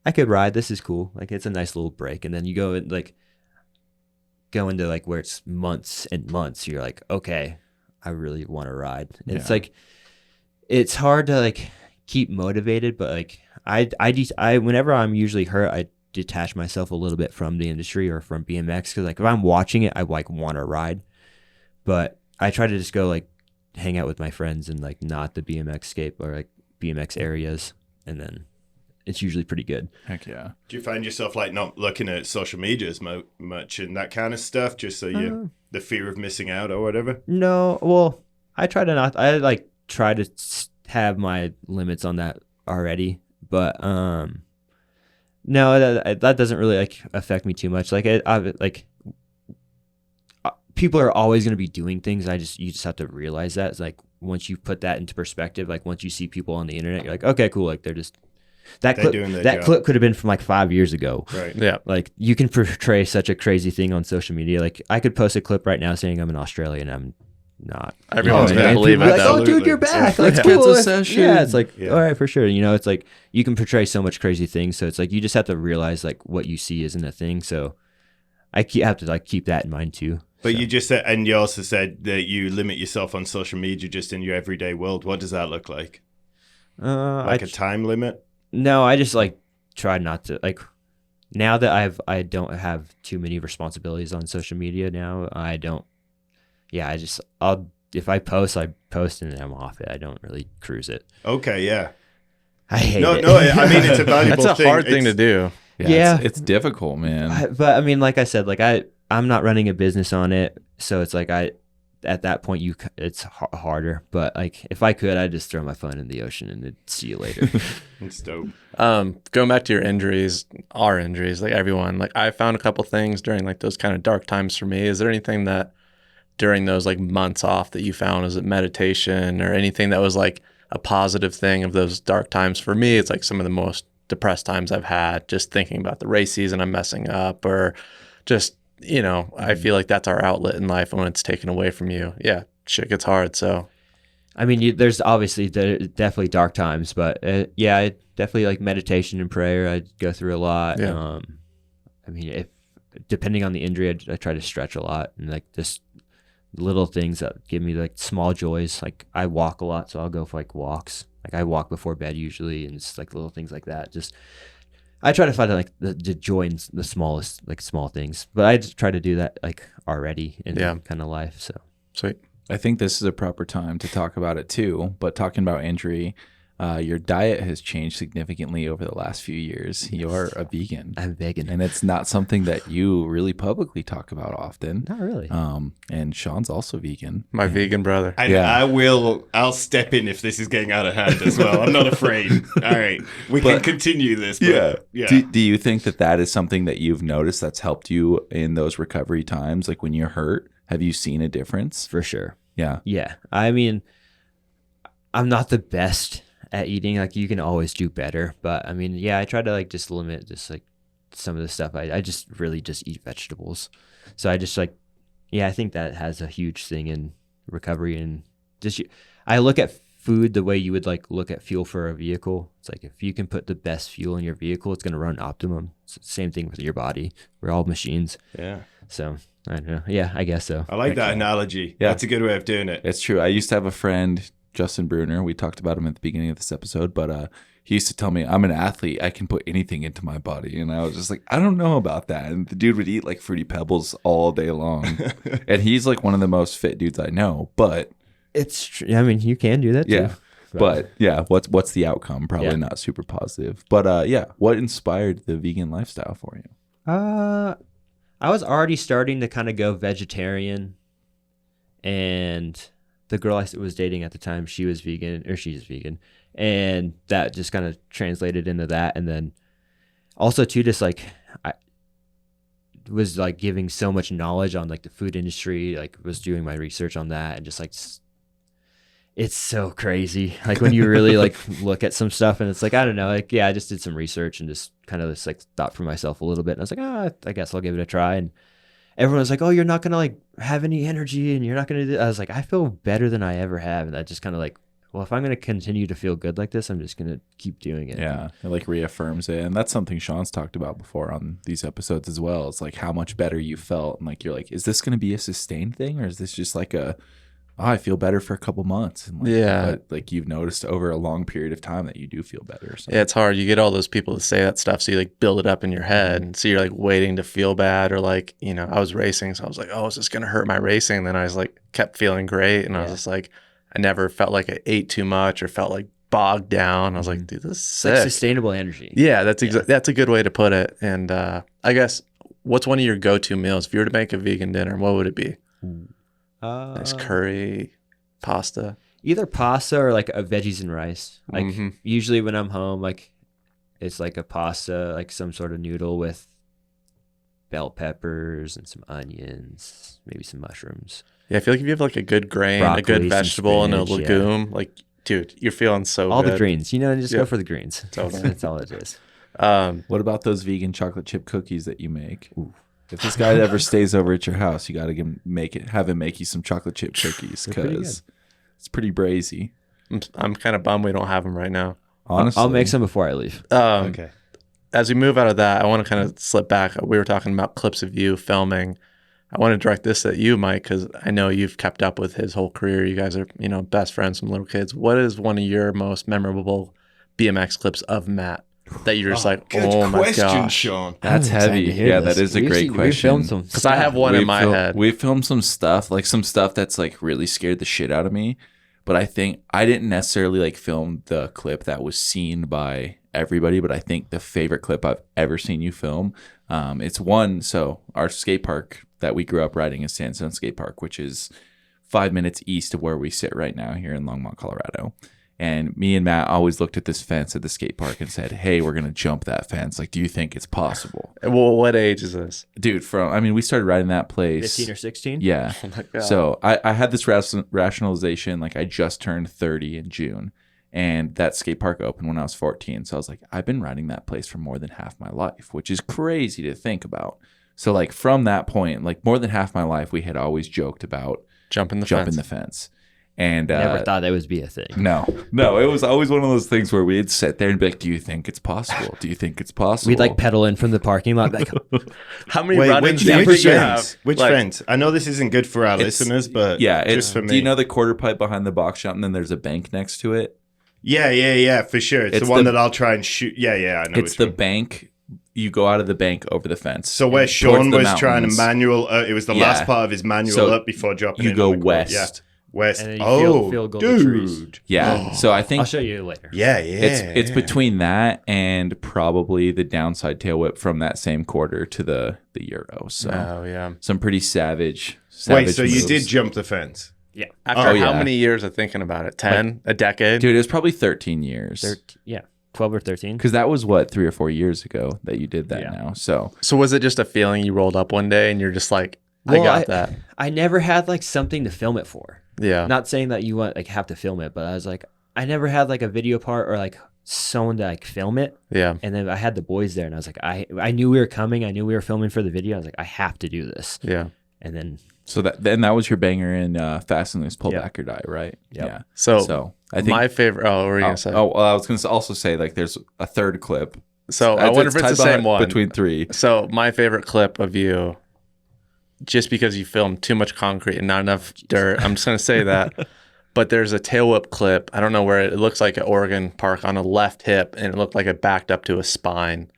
I could ride. This is cool. Like, it's a nice little break. And then you go into like where it's months and months. You're like, okay, I really want to ride. And it's like, it's hard to like keep motivated, but like I whenever I'm usually hurt, I detach myself a little bit from the industry or from BMX, because like if I'm watching it, I like want to ride, but I try to just go like hang out with my friends and like not the BMX scape or like BMX areas, and then it's usually pretty good. Heck yeah. Do you find yourself like not looking at social media as much and that kind of stuff, just so you the fear of missing out or whatever? No, well, I try to not. I like try to have my limits on that already, but no, that doesn't really like affect me too much. Like people are always going to be doing things. You just have to realize that. It's like once you put that into perspective, like once you see people on the internet, you're like, okay, cool. Like they're just that clip could have been from like 5 years ago. Right. Yeah. Like you can portray such a crazy thing on social media. Like I could post a clip right now saying I'm an Australian. I'm not. Everyone's You know, gonna and believe people it. are like, though. oh, dude, you're back. Let's Get cool. the session. Yeah, it's like, Yeah. all right, for sure. You know, it's like you can portray so much crazy things. So it's like you just have to realize like what you see isn't a thing. So I have to like keep that in mind too. But So. you just said, and you also said that you limit yourself on social media just in your everyday world. What does that look like? Like a time limit? No, I just like try not to like. Now that I don't have too many responsibilities on social media now. I don't. Yeah, if I post and I'm off it. I don't really cruise it. Okay, yeah. I hate it. No, I mean, it's a valuable That's a thing. hard thing to do. Yeah. It's difficult, man. But I mean, like I said, like I'm not running a business on it, so it's like at that point it's harder. But like if I could, I'd just throw my phone in the ocean and then see you later. It's dope. Going back to your injuries, our injuries, like everyone, like I found a couple things during like those kind of dark times for me. Is there anything that during those like months off that you found? Was it meditation or anything that was like a positive thing of those dark times? For me, it's like some of the most depressed times I've had, just thinking about the race season I'm messing up, or just, I feel like that's our outlet in life. And when it's taken away from you, yeah, shit gets hard. So I mean, there's obviously definitely dark times, but yeah, definitely like meditation and prayer. I go through a lot. Yeah. I mean, depending on the injury, I try to stretch a lot and like just little things that give me like small joys. Like I walk a lot, so I'll go for like walks. Like I walk before bed usually, and it's like little things like that. Just I try to find like the joy in the smallest, like small things. But I just try to do that like already in kind of life. So sweet. I think this is a proper time to talk about it too. But talking about injury, your diet has changed significantly over the last few years. You're a vegan. I'm vegan. And it's not something that you really publicly talk about often. Not really. And Sean's also vegan. My vegan brother. And I'll step in if this is getting out of hand as well. I'm not afraid. All right. We can continue this. But yeah. Do you think that is something that you've noticed that's helped you in those recovery times? Like when you're hurt, have you seen a difference? For sure. Yeah. Yeah. I mean, I'm not the best at eating. Like you can always do better, but I mean, yeah, I try to like just limit just like some of the stuff. I just really just eat vegetables. So I just like, yeah, I think that has a huge thing in recovery. And just I look at food the way you would like look at fuel for a vehicle. It's like if you can put the best fuel in your vehicle, it's going to run optimum. It's the same thing with your body. We're all machines. Yeah. So I don't know. Yeah, I guess so. I like that analogy. Yeah. That's a good way of doing it. It's true. I used to have a friend, Justin Bruner. We talked about him at the beginning of this episode, but he used to tell me, I'm an athlete. I can put anything into my body. And I was just like, I don't know about that. And the dude would eat like Fruity Pebbles all day long. And he's like one of the most fit dudes I know. But It's true. I mean, you can do that too. yeah. But yeah, what's the outcome? Probably not super positive. But yeah, what inspired the vegan lifestyle for you? I was already starting to kind of go vegetarian, and the girl I was dating at the time, she's vegan, and that just kind of translated into that. And then also too, just like I was like giving so much knowledge on like the food industry, like was doing my research on that, and just like it's so crazy. Like when you really like look at some stuff, and it's like, I don't know, like, yeah, I just did some research and just kind of just like thought for myself a little bit. And I was like, I guess I'll give it a try. And everyone was like, oh, you're not going to like have any energy and you're not going to do that. I was like, I feel better than I ever have. And I just kind of like, well, if I'm going to continue to feel good like this, I'm just going to keep doing it. Yeah, it like reaffirms it. And that's something Sean's talked about before on these episodes as well. It's like how much better you felt. And like, you're like, is this going to be a sustained thing? Or is this just like I feel better for a couple months. And like, but like you've noticed over a long period of time that you do feel better. So. Yeah, it's hard. You get all those people to say that stuff, so you like build it up in your head, and so you're like waiting to feel bad, or like, I was racing, so I was like, oh, is this gonna hurt my racing? And then I was like, kept feeling great, and I was just like, I never felt like I ate too much or felt like bogged down. I was like, dude, this is It's sick. like sustainable energy. Yeah, that's a good way to put it. And I guess, what's one of your go-to meals? If you were to make a vegan dinner, what would it be? Nice curry, pasta. Either pasta or like a veggies and rice. Like usually when I'm home, like it's like a pasta, like some sort of noodle with bell peppers and some onions, maybe some mushrooms. Yeah, I feel like if you have like a good grain, Broccoli, a good vegetable, and a spinach, legume, like, dude, you're feeling so all good. the greens, just go for the greens. Totally. That's all it is. What about those vegan chocolate chip cookies that you make? Ooh. If this guy ever stays over at your house, you got to have him make you some chocolate chip cookies because it's pretty brazy. I'm kind of bummed we don't have them right now. Honestly, I'll make some before I leave. Okay. As we move out of that, I want to kind of slip back. We were talking about clips of you filming. I want to direct this at you, Mike, because I know you've kept up with his whole career. You guys are, best friends from little kids. What is one of your most memorable BMX clips of Matt that you're just like, oh my gosh? Sean. That's heavy. Yeah, that is a great question. Because I have one in my head. We filmed some stuff that's like really scared the shit out of me. But I think I didn't necessarily like film the clip that was seen by everybody, but I think the favorite clip I've ever seen you film, so our skate park that we grew up riding is Sandstone Skate Park, which is 5 minutes east of where we sit right now here in Longmont, Colorado. And me and Matt always looked at this fence at the skate park and said, hey, we're going to jump that fence. Like, do you think it's possible? Well, what age is this? Dude, we started riding that place. 15 or 16? Yeah. Oh my God. So I had this rationalization, like I just turned 30 in June. And that skate park opened when I was 14. So I was like, I've been riding that place for more than half my life, which is crazy to think about. So like from that point, like more than half my life, we had always joked about jumping the fence. And never thought that would be a thing. No, it was always one of those things where we'd sit there and be like, do you think it's possible? Do you think it's possible? We'd like pedal in from the parking lot. Like, how many Wait, run-ins which do you fence? have? Which fence? I know this isn't good for our listeners, but just for me. Do you know the quarter pipe behind the box shop and then there's a bank next to it? Yeah, for sure. It's the one that I'll try and shoot. Yeah, I know. It's the bank. You go out of the bank over the fence. So where Sean was trying to manual, it was the last part of his manual up before dropping. You go west. Yeah. West. And then you feel dude. Yeah. Oh. So I think I'll show you later. Yeah. It's between that and probably the downside tail whip from that same quarter to the Euro. So some pretty savage. Wait, so moves. you did jump the fence? Yeah. After how many years of thinking about it? 10? A decade? Dude, it was probably 13 years. 12 or 13. Because that was 3 or 4 years ago that you did that now. So was it just a feeling you rolled up one day and you're just like, I got that? I never had like something to film it for. Yeah. Not saying that you have to film it, but I was like, I never had like a video part or like someone to like film it. Yeah. And then I had the boys there and I was like, I knew we were coming. I knew we were filming for the video. I was like, I have to do this. Yeah. And then. So that was your banger in Fast and Loose, Pull Back or Die, right? Yep. Yeah. So I think my favorite. Oh, what were you gonna say? Oh, well, I was gonna also say like there's a third clip. So I wonder if it's the same one between three. So my favorite clip of you, just because you filmed too much concrete and not enough dirt, I'm just gonna say that. But there's a tail whip clip. I don't know where it looks like at Oregon Park on a left hip, and it looked like it backed up to a spine.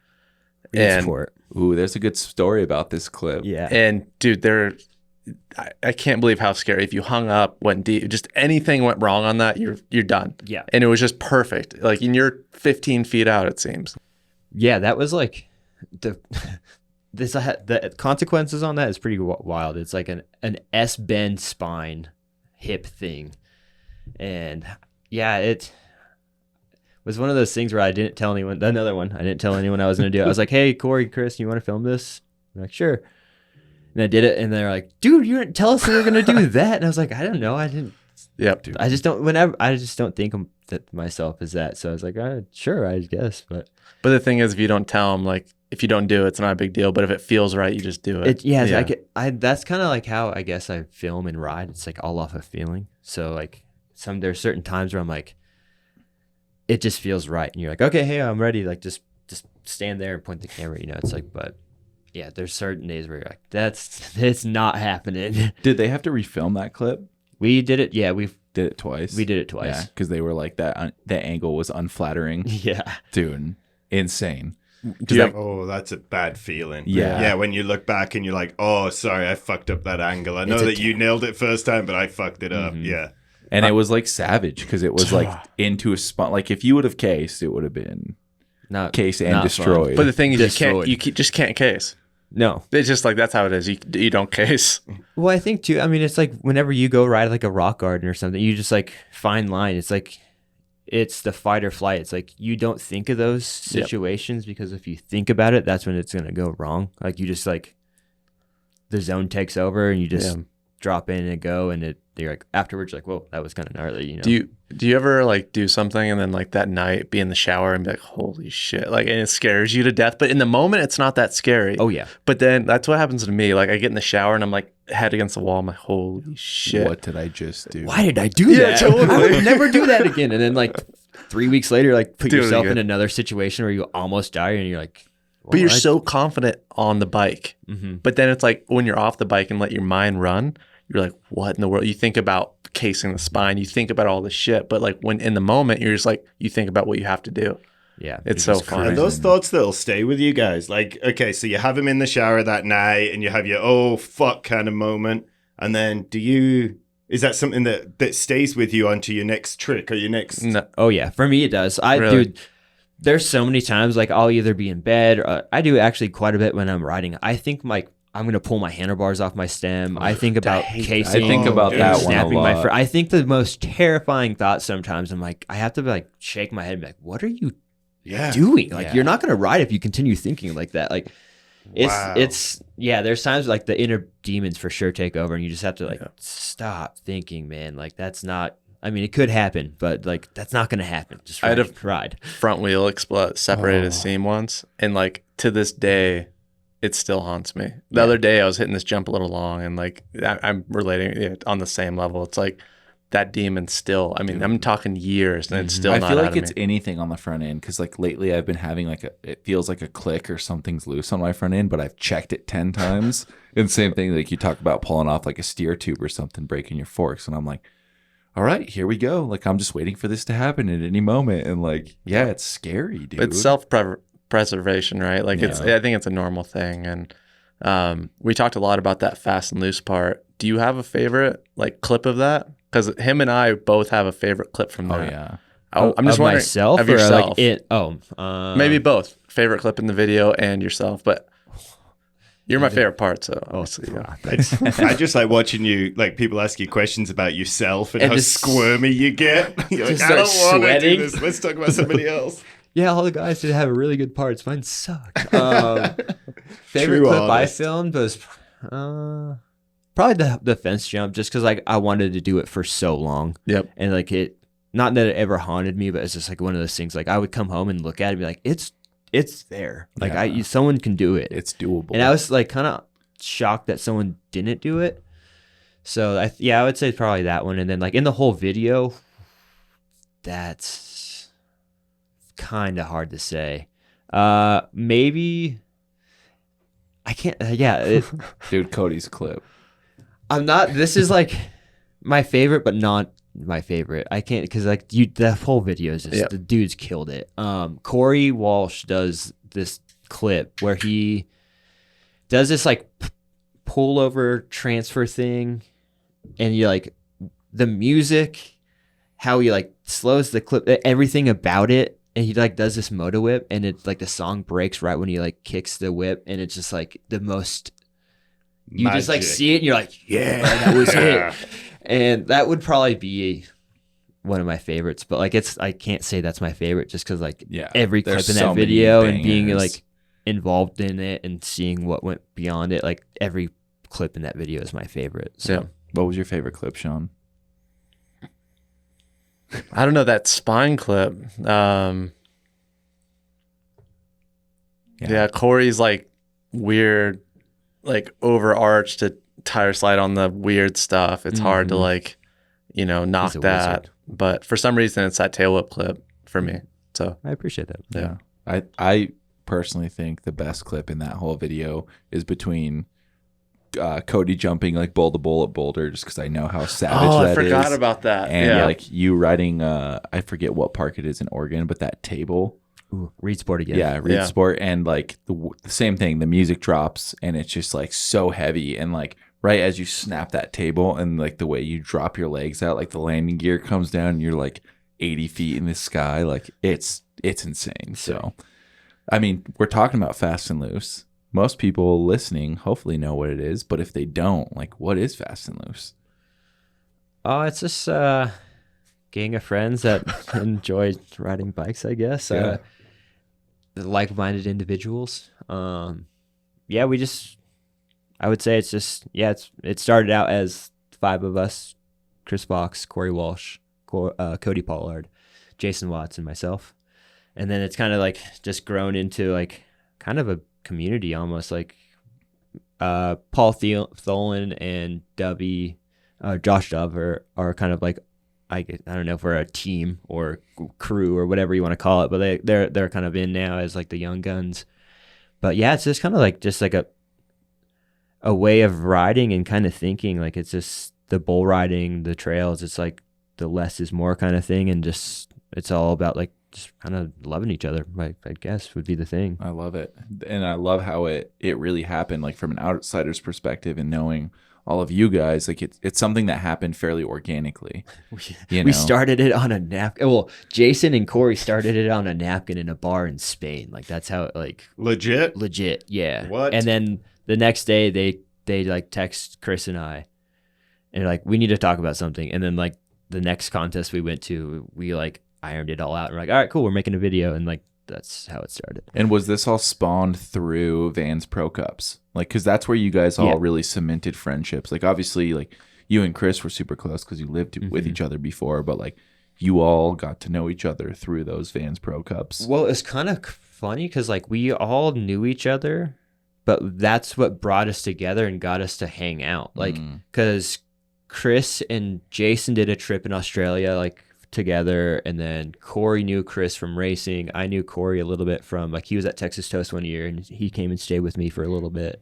Ooh, there's a good story about this clip. Yeah. And dude, I can't believe how scary. If you hung up, went deep, just anything went wrong on that, you're done. Yeah. And it was just perfect. Like, and you're 15 feet out, it seems. Yeah, that was like the consequences on that is pretty wild. It's like an S bend spine hip thing, and yeah, it was one of those things where I didn't tell anyone. Another one, I didn't tell anyone I was going to do it. I was like, "Hey, Corey, Chris, you want to film this?" I'm like, "Sure." And I did it, and they're like, "Dude, you didn't tell us we were going to do that." And I was like, "I don't know, I didn't." Yep. Dude. I just don't think that myself as that. So I was like, "Sure, I guess." But the thing is, if you don't tell them, like, if you don't do it, it's not a big deal. But if it feels right, you just do it. That's kind of like how I guess I film and ride. It's like all off of feeling. So like there's certain times where I'm like, it just feels right, and you're like, okay, hey, I'm ready. Like just stand there and point the camera. You know, it's like, but yeah, there's certain days where you're like, it's not happening. Did they have to refilm that clip? We did it. Yeah, we did it twice. We did it twice. Yeah, because they were like that angle was unflattering. Yeah, dude, insane. That's a bad feeling. Yeah. When you look back and you're like, oh, sorry, I fucked up that angle. I know that you nailed it first time, but I fucked it up. Yeah. And it was like savage because it was like into a spot. Like if you would have cased, it would have been Not case and not destroyed. fun. But the thing is, Destroyed. just can't case. No. It's just like that's how it is. You don't case. Well, I think too. I mean, it's like whenever you go ride like a rock garden or something, you just like fine line. It's like it's the fight or flight. It's like you don't think of those situations because if you think about it, that's when it's gonna go wrong. Like you just like the zone takes over and you just drop in and go, and you're like afterwards, you're like, whoa, that was kind of gnarly. You know? Do you ever like do something and then like that night be in the shower and be like, holy shit, like, and it scares you to death, but in the moment it's not that scary. Oh yeah. But then that's what happens to me. Like I get in the shower and I'm like head against the wall. I'm like, holy shit. What did I just do? Why did I do Yeah, that? totally. I would never do that again. And then like 3 weeks later, like put Do it yourself in again. another situation where you almost die, and you're like, But you're well, so confident on the bike. Mhm. But then it's like when you're off the bike and let your mind run, you're like, what in the world? You think about casing the spine. You think about all this shit. But like when in the moment, you're just like, you think about what you have to do. yeah, It's you're so just funny. And those thoughts that'll stay with you guys. Like, okay, so you have him in the shower that night and you have your oh fuck kind of moment. And then is that something that stays with you onto your next trick or your next No, Oh yeah, for me it does. Really? Dude, there's so many times like I'll either be in bed. Or, I do actually quite a bit when I'm riding. I think like I'm gonna pull my handlebars off my stem. I think about casing. I think about Oh, that dude. one a snapping my. lot. I think the most terrifying thought sometimes I'm like I have to like shake my head and be like, what are you doing? Like you're not gonna ride if you continue thinking like that. Like Wow. it's there's times like the inner demons for sure take over and you just have to like stop thinking, man. Like that's not, I mean, it could happen, but like that's not gonna happen. Just I had a ride. front wheel explode, separated a seam once. And like to this day, it still haunts me. The other day I was hitting this jump a little long and like I'm relating it on the same level. It's like that demon still, I mean, I'm talking years and it's still I not feel out like of it's me. anything on the front end because like lately I've been having like it feels like a click or something's loose on my front end, but I've checked it 10 times. And same thing, like you talk about pulling off like a steer tube or something, breaking your forks, and I'm like, all right, here we go. Like I'm just waiting for this to happen at any moment, and like yeah, it's scary, dude. It's self-preservation, right? Like I think it's a normal thing. And we talked a lot about that fast and loose part. Do you have a favorite like clip of that? Because him and I both have a favorite clip from Oh that. yeah. I'm just of wondering myself of or yourself. like it. Maybe both. Favorite clip in the video and yourself, but you're my favorite part. So obviously, I just like watching you, like people ask you questions about yourself and And how just- squirmy you get. You're like, just I don't start want to do sweating. this. Let's talk about somebody else. Yeah, all the guys did have really good parts. Mine sucked. Favorite True clip honest. I filmed was probably the fence jump, just because like I wanted to do it for so long. Yep. And like it, not that it ever haunted me, but it's just like one of those things. Like I would come home and look at it and be like, it's there. Like someone can do it. It's doable. And I was like kind of shocked that someone didn't do it. So I would say probably that one. And then like in the whole video, that's kind of hard to say. Maybe I can't. Dude, Cody's clip. I'm not. This is like my favorite, but not my favorite. I can't because like the whole video is just the dude's killed it. Corey Walsh does this clip where he does this like pullover transfer thing, and you like the music, how he like slows the clip, everything about it. And he like does this moto whip, and it's like the song breaks right when he like kicks the whip, and it's just like the most. You just like Magic. see it, and you're like, yeah, that was it. And that would probably be one of my favorites. But like, I can't say that's my favorite just because like every clip there's in so that many video and being bangers. like involved in it and seeing what went beyond it, like every clip in that video is my favorite. So. Yeah. What was your favorite clip, Sean? I don't know that spine clip. Yeah, Corey's like weird, like overarched to tire slide on the weird stuff. It's hard to like, knock He's a that. wizard. But for some reason, it's that tail whip clip for me. So I appreciate that. yeah. I personally think the best clip in that whole video is between Cody jumping like bull to bull at Boulder, just because I know how savage Oh, that I forgot is. about that. And yeah. like you riding, I forget what park it is in Oregon, but that table. Ooh, Reed Sport again. Yeah, Reed Yeah. Sport. And like the same thing, the music drops and it's just like so heavy. And like right as you snap that table and like the way you drop your legs out, like the landing gear comes down and you're like 80 feet in the sky. Like it's insane. So, I mean, we're talking about Fast and Loose. Most people listening hopefully know what it is, but if they don't, like, what is Fast and Loose? Oh, it's just gang of friends that enjoy riding bikes, I guess. Yeah. Like-minded individuals. Yeah, I would say it's just, it started out as 5 of us: Chris Fox, Corey Walsh, Cody Pollard, Jason Watts, and myself. And then it's kind of like just grown into like kind of a community almost. Like Paul Tholen and Josh Dove are kind of like, I don't know if we're a team or crew or whatever you want to call it, but they're kind of in now as like the young guns. But yeah, it's just kind of like a way of riding and kind of thinking. Like it's just the bull riding, the trails. It's like the less is more kind of thing, and just it's all about like just kind of loving each other. I guess would be the thing. I love it, and I love how it really happened. Like from an outsider's perspective, and knowing all of you guys, like it's something that happened fairly organically. We started it on a napkin. Well, Jason and Corey started it on a napkin in a bar in Spain. Like that's how it, like legit. Yeah. What? And then the next day they like text Chris and I, and they're like, we need to talk about something. And then like the next contest we went to, we like ironed it all out. And we're like, all right, cool, we're making a video. And like that's how it started. And was this all spawned through Van's Pro Cups? Like, because that's where you guys all really cemented friendships. Like, obviously, like you and Chris were super close because you lived with each other before, but like you all got to know each other through those Vans Pro Cups. Well, it's kind of funny because like we all knew each other, but that's what brought us together and got us to hang out. Like, because Chris and Jason did a trip in Australia, like together, and then Corey knew Chris from racing. I knew Corey a little bit from like he was at Texas Toast one year, and he came and stayed with me for a little bit.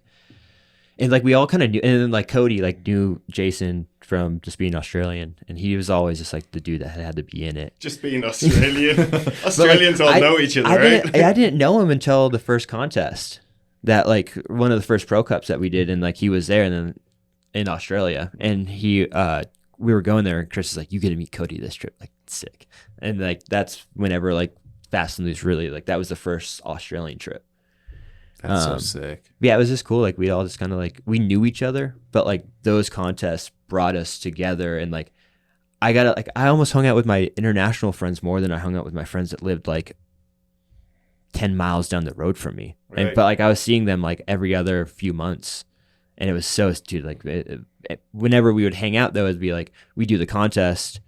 And like we all kind of knew, and then like Cody like knew Jason from just being Australian, and he was always just like the dude that had to be in it. Just being Australian. Australians all know each other, right? I didn't know him until the first contest, that like one of the first Pro Cups that we did, and like he was there, and then in Australia, and we were going there, and Chris was like, "You get to meet Cody this trip, like sick." And like that's whenever like Fast and Loose really like that was the first Australian trip. That's so sick. Yeah, it was just cool. Like we all just kind of like we knew each other, but like those contests brought us together, and like I almost hung out with my international friends more than I hung out with my friends that lived like 10 miles down the road from me. Right. But like I was seeing them like every other few months, and it was so, dude, like whenever we would hang out though, it'd be like we do the contest,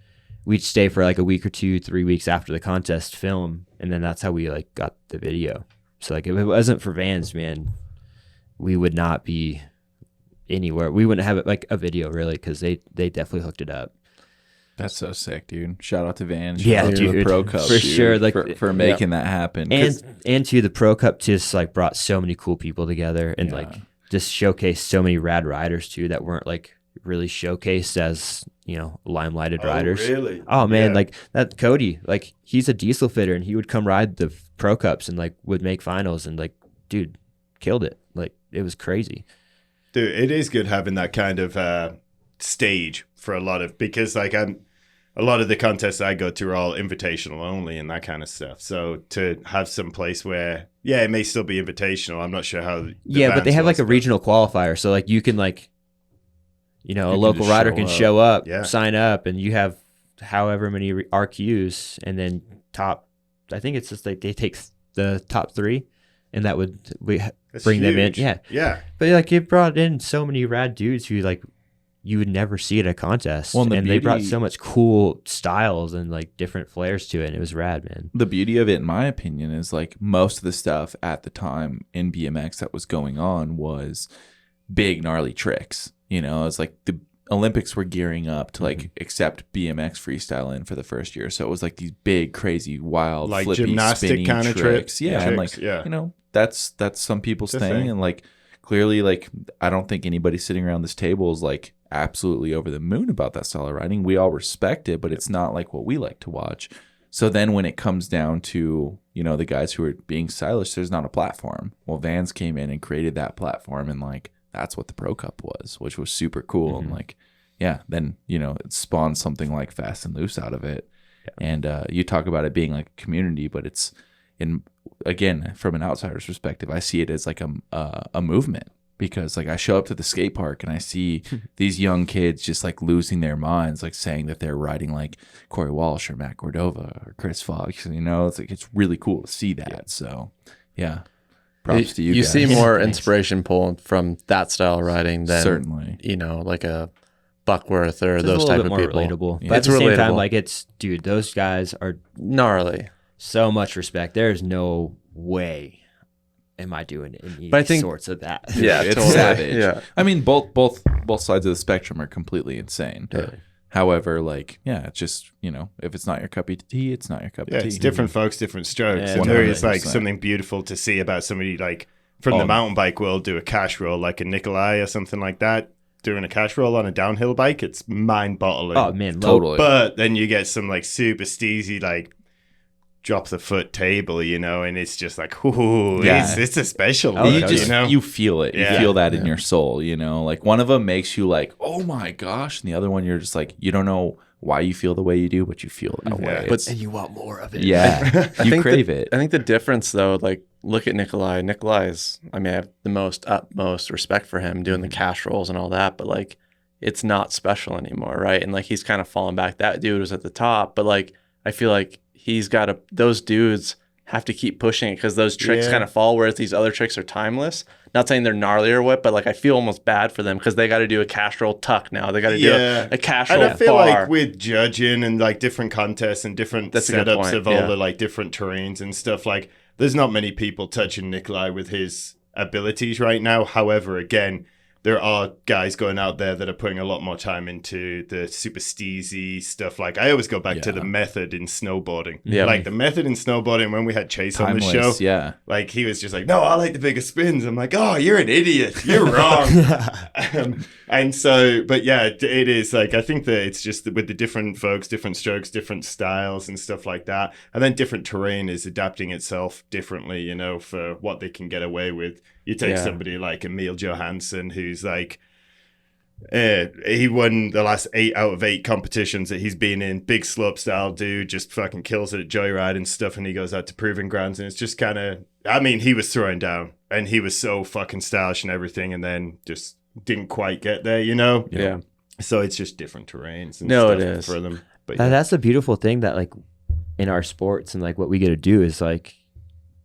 we'd stay for like a week or 2, 3 weeks after the contest, film, and then that's how we like got the video. So like if it wasn't for Vans, man, we would not be anywhere. We wouldn't have it like a video really, because they definitely hooked it up. That's so sick, dude. Shout out to Vans. Yeah, Shout out to the Pro Cup, for dude, sure. Like for making that happen. And to the Pro Cup just like brought so many cool people together, and like just showcased so many rad riders too that weren't like really showcased as, you know, limelighted riders. Really? Oh man, like that Cody, like he's a diesel fitter, and he would come ride the Pro Cups and like would make finals, and like dude killed it. Like it was crazy. Dude, it is good having that kind of stage for a lot of, because like a lot of the contests I go to are all invitational only and that kind of stuff. So to have some place where, it may still be invitational. I'm not sure how. But they have like a regional qualifier. So like you can like, you know, a local rider can show up, sign up, and you have however many RQs, and then I think it's just like they take the top 3, and that would bring them in. Yeah. But like it brought in so many rad dudes who like you would never see at a contest. Well, and they brought so much cool styles and like different flares to it, and it was rad, man. The beauty of it, in my opinion, is like most of the stuff at the time in BMX that was going on was big gnarly tricks. You know, it's like the Olympics were gearing up to like accept BMX freestyle in for the first year, so it was like these big, crazy, wild, like flippy, gymnastic kind of tricks. And like you know, that's some people's thing, and like clearly, like I don't think anybody sitting around this table is like absolutely over the moon about that style of riding. We all respect it, but it's not like what we like to watch. So then when it comes down to, you know, the guys who are being stylish, there's not a platform. Well, Vans came in and created that platform, and like that's what the Pro Cup was, which was super cool. And like, yeah, then, you know, it spawned something like Fast and Loose out of it. Yeah. And you talk about it being like a community, but it's again, from an outsider's perspective, I see it as like a movement, because like I show up to the skate park and I see these young kids just like losing their minds, like saying that they're riding like Corey Walsh or Matt Cordova or Chris Fox, you know, it's like, it's really cool to see that. Yeah. So yeah, props to you guys. You see more inspiration pulled from that style of riding than certainly, you know, like a Buckworth or it's those type of more people. Relatable. Yeah. But at It's the same relatable. time, like dude, those guys are Gnarly. so much respect. There's no way am I doing any But I think- sorts of that. Yeah, it's totally. savage. Yeah. I mean, both sides of the spectrum are completely insane. Totally. However, like, yeah, it's just, you know, if it's not your cup of tea, it's not your cup Yeah, of tea. it's different folks, different strokes. Yeah, And there is like 100%. something beautiful to see about somebody like from the mountain bike world do a cash roll, like a Nikolai or something like that. Doing a cash roll on a downhill bike, it's mind-boggling. Oh man, Totally. But then you get some like super steezy, like drop the foot table, you know, and it's just like, ooh, Yeah. it's a special Oh, look, you totally. just you know? you feel it. Yeah. You feel that in your soul, you know? Like one of them makes you like, "Oh my gosh." And the other one you're just like, you don't know why you feel the way you do, but you feel that Yeah. way. But- It's- and you want more of it. yeah. I you think crave it. I think the difference, though, like look at Nikolai. Nikolai is, I mean, I have the utmost respect for him doing the cash rolls and all that, but like it's not special anymore, right? And like he's kind of fallen back. That dude was at the top, but like I feel like he's got to, those dudes have to keep pushing it because those tricks Yeah. kind of fall, whereas these other tricks are timeless. Not saying they're gnarly or what, but like I feel almost bad for them because they got to do a cash roll tuck now. They got to do a cash roll And I feel bar. like with judging and like different contests and different That's a good setups point, of all yeah. the like different terrains and stuff, like there's not many people touching Nikolai with his abilities right now. However, again, there are guys going out there that are putting a lot more time into the super steezy stuff. Like I always go back to the method in snowboarding. Yeah. Like the method in snowboarding when we had Chase on the show. Timeless, yeah. Like he was just like, no, I like the bigger spins. I'm like, oh, you're an idiot. You're wrong. And so, but yeah, it is like, I think that it's just with the different folks, different strokes, different styles and stuff like that. And then different terrain is adapting itself differently, you know, for what they can get away with. You take somebody like Emil Johansson, who's like, he won the last 8 out of 8 competitions that he's been in. Big slope style dude, just fucking kills it at joyride and stuff. And he goes out to proving grounds, and it's just kind of, I mean, he was throwing down, and he was so fucking stylish and everything, and then just didn't quite get there, you know. Yeah. So it's just different terrains and No, stuff it is. for them. But That's the beautiful thing that like in our sports and like what we get to do is like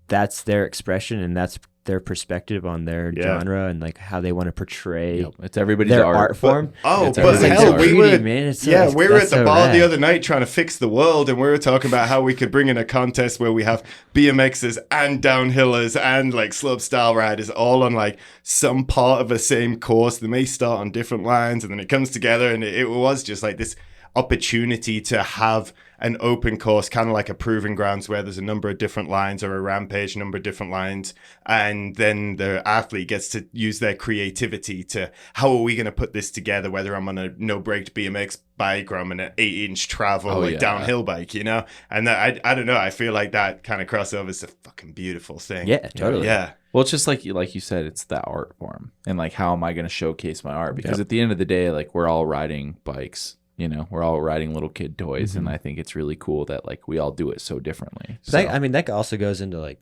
that's their expression and that's their perspective on their genre and like how they want to portray It's everybody's their art. art form. It's but everybody's hell, art. we were, man. It's we were that's at the so bar the rad. other night trying to fix the world, and we were talking about how we could bring in a contest where we have BMXers and downhillers and like slope style riders all on like some part of the same course. They may start on different lines, and then it comes together, and it was just like this opportunity to have an open course, kind of like a proving grounds where there's a number of different lines or a rampage, number of different lines. And then the athlete gets to use their creativity to, how are we going to put this together? Whether I'm on a no braked BMX bike or I'm on an 8-inch travel, downhill bike, you know? And that, I don't know. I feel like that kind of crossover is a fucking beautiful thing. Yeah, totally. Yeah. Well, it's just like you said, it's the art form. And like, how am I going to showcase my art? Because at the end of the day, like we're all riding bikes. You know, we're all riding little kid toys, and I think it's really cool that like we all do it so differently. But that, I mean, that also goes into like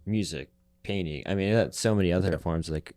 music, painting. I mean, that's so many other forms. Like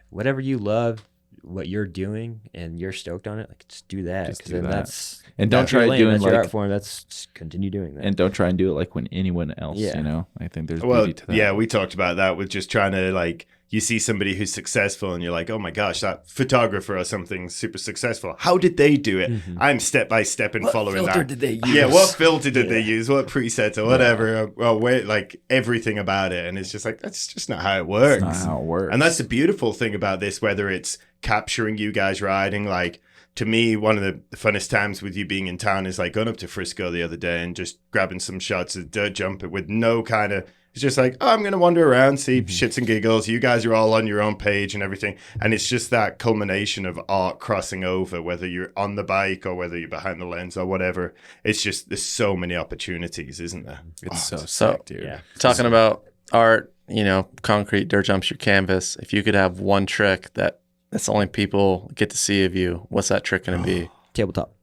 whatever you love, what you're doing, and you're stoked on it, like just do that. Just Because do then that. that's And don't that's your try lane, doing that's your like- art form. That's just continue doing that. and don't try and do it like when anyone else. Yeah. You know, I think there's Well, beauty to that. yeah, we talked about that with just trying to like, you see somebody who's successful and you're like, oh my gosh, that photographer or something super successful. How did they do it? I'm step by step and following that. did they use? Yeah, what filter did they use? What presets or whatever? Or wait, like everything about it. And it's just like, that's just not how it works. That's not how it works. And that's the beautiful thing about this, whether it's capturing you guys riding, like to me, one of the funnest times with you being in town is like going up to Frisco the other day and just grabbing some shots of dirt jump with no kind of, it's just like, oh, I'm going to wander around, see shits and giggles. You guys are all on your own page and everything. And it's just that culmination of art crossing over, whether you're on the bike or whether you're behind the lens or whatever. It's just, there's so many opportunities, isn't there? it's so So- sick, dude. Yeah. Talking about art, you know, concrete, dirt jumps, your canvas. If you could have one trick that that's the only people get to see of you. What's that trick going to be? Tabletop.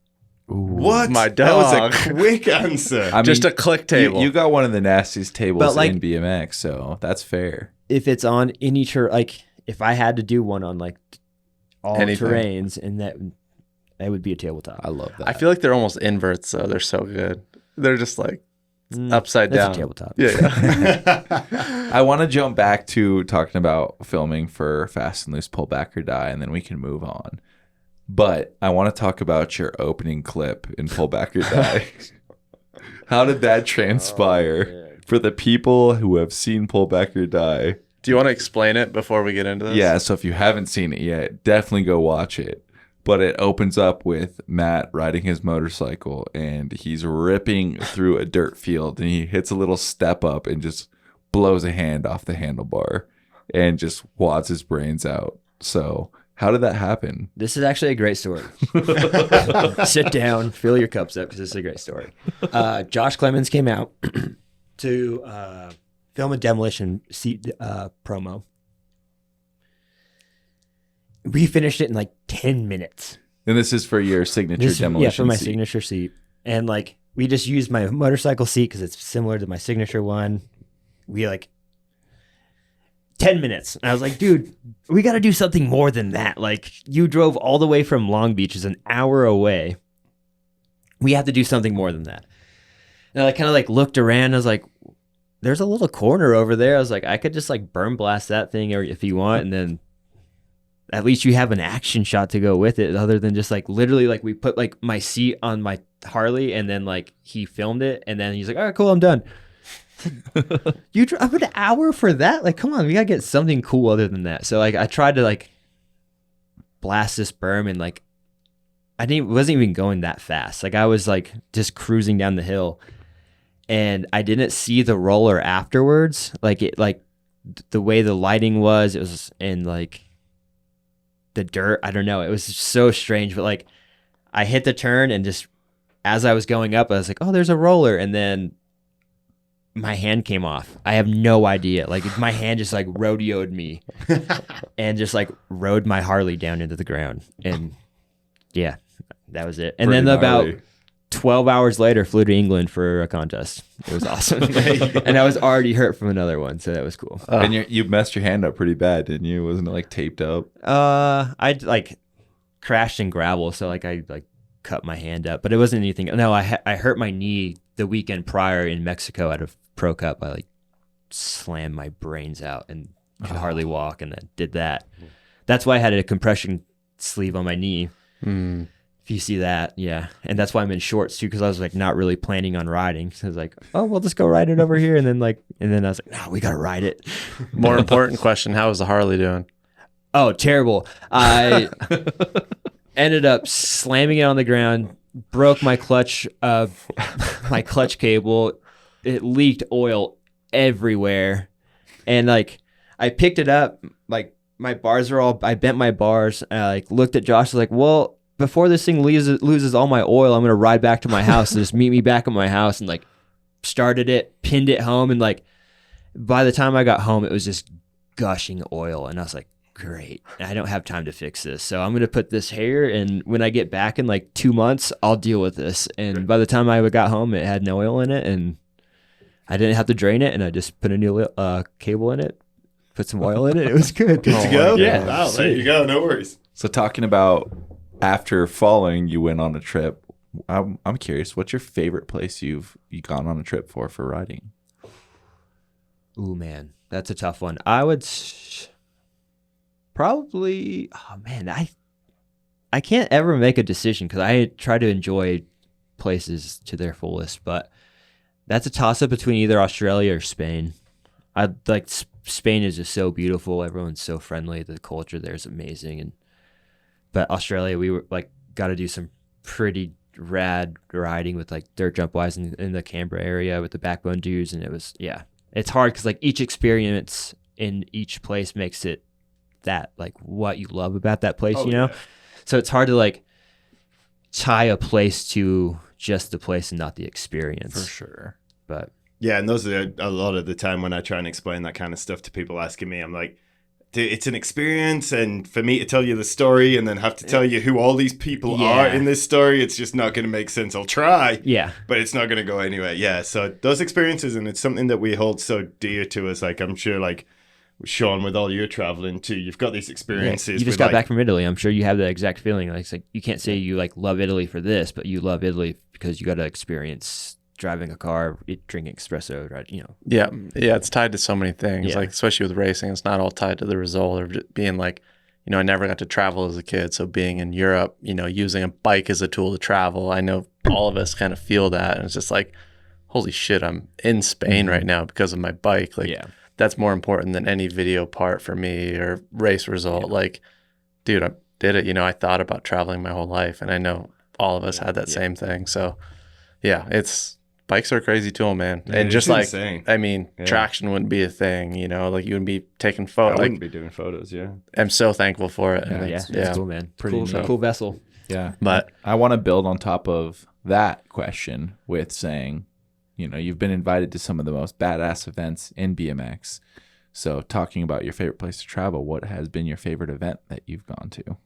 What? My That was dog. a quick answer. I Just mean, a click table. You got one of the nastiest tables But, like- in BMX, so that's fair. If it's on any like if I had to do one on like all Anything. terrains, and that would be a tabletop. I love that. I feel like they're almost inverts, though. They're so good. They're just like upside That's down. a tabletop. Yeah. I want to jump back to talking about filming for Fast and Loose, Pull Back or Die, and then we can move on. But I want to talk about your opening clip in Pull Back or Die. How did that transpire for the people who have seen Pull Back or Die? Do you want to explain it before we get into this? Yeah, so if you haven't seen it yet, definitely go watch it. But it opens up with Matt riding his motorcycle, and he's ripping through a dirt field, and he hits a little step up and just blows a hand off the handlebar and just wads his brains out. So how did that happen? This is actually a great story. Sit down, fill your cups up, because this is a great story. Josh Clemens came out to film a demolition seat promo. We finished it in like 10 minutes. And this is for your signature demolition Yeah, for my seat. signature seat. And like, we just used my motorcycle seat because it's similar to my signature one. We like 10 minutes. And I was like, dude, we got to do something more than that. Like, you drove all the way from Long Beach, is an hour away. We have to do something more than that. And I kind of like looked around. I was like, there's a little corner over there. I was like, I could just like burn blast that thing or if you want. And then at least you have an action shot to go with it, other than just like literally like we put like my seat on my Harley and then like he filmed it and then he's like, all right, cool, I'm done. You drove an hour for that? Like, come on, we gotta get something cool other than that. So like I tried to like blast this berm and like wasn't even going that fast. Like I was like just cruising down the hill and I didn't see the roller afterwards. Like it like the way the lighting was, it was in like the dirt. I don't know. It was so strange, but like I hit the turn and just as I was going up, I was like, oh, there's a roller. And then my hand came off. I have no idea. Like my hand just like rodeoed me and just like rode my Harley down into the ground. And yeah, that was it. And Pretty then about gnarly. 12 hours later, flew to England for a contest. It was awesome. And I was already hurt from another one. So that was cool. And you messed your hand up pretty bad, didn't you? Wasn't it like taped up? I like crashed in gravel, so like I like cut my hand up, but it wasn't anything. No, I hurt my knee the weekend prior in Mexico at a Pro Cup. I like slammed my brains out and could hardly walk, and then did that. That's why I had a compression sleeve on my knee. If you see that, yeah, and that's why I'm in shorts too, because I was like not really planning on riding. So I was like, oh, we'll just go ride it over here, and then I was like, no, we gotta ride it. More important question: how is the Harley doing? Oh, terrible. I ended up slamming it on the ground, broke my clutch cable. It leaked oil everywhere. And like I picked it up, like my bars are all, I bent my bars. And I like looked at Josh, like, well, before this thing loses all my oil, I'm going to ride back to my house. So just meet me back at my house, and like started it, pinned it home. And like by the time I got home, it was just gushing oil. And I was like, great, I don't have time to fix this, so I'm gonna put this here, and when I get back in like 2 months, I'll deal with this. And by the time I got home, it had no oil in it, and I didn't have to drain it, and I just put a new cable in it, put some oil in it. It was good. Good to go? Yeah. Wow, there you go. No worries. So talking about after falling, you went on a trip. I'm curious, what's your favorite place you've gone on a trip for riding? Ooh, man, that's a tough one. I would probably, oh man, I can't ever make a decision because I try to enjoy places to their fullest, but that's a toss-up between either Australia or Spain. I like Spain is just so beautiful. Everyone's so friendly. The culture there is amazing. But Australia, we were like got to do some pretty rad riding with like dirt jump wise in the Canberra area with the backbone dudes, and it was, yeah, it's hard because like each experience in each place makes it that like what you love about that place, you know? Yeah. So it's hard to like tie a place to just the place and not the experience. For sure. But Yeah, and those are a lot of the time when I try and explain that kind of stuff to people asking me, I'm like, it's an experience, and for me to tell you the story and then have to tell you who all these people are in this story, it's just not going to make sense. I'll try, but it's not going to go anywhere. Yeah, so those experiences, and it's something that we hold so dear to us. Like, I'm sure, like, Sean, with all your traveling too, you've got these experiences. You just got back from Italy. I'm sure you have that exact feeling. Like, it's like you can't say you like love Italy for this, but you love Italy because you got to experience driving a car, drinking espresso, right? You know. Yeah, it's tied to so many things. Like, especially with racing, it's not all tied to the result, or just being like, you know, I never got to travel as a kid, so being in Europe, you know, using a bike as a tool to travel, I know all of us kind of feel that, and it's just like, holy shit, I'm in Spain right now because of my bike. Like, that's more important than any video part for me or race result. Like, dude, I did it. You know, I thought about traveling my whole life, and I know all of us had that same thing. So, bikes are a crazy tool, man. And just like, insane. I mean, traction wouldn't be a thing, you know, like you wouldn't be taking photos. I wouldn't be doing photos, I'm so thankful for it. It's cool, man. Pretty cool vessel. Yeah. But I want to build on top of that question with saying, you know, you've been invited to some of the most badass events in BMX. So talking about your favorite place to travel, what has been your favorite event that you've gone to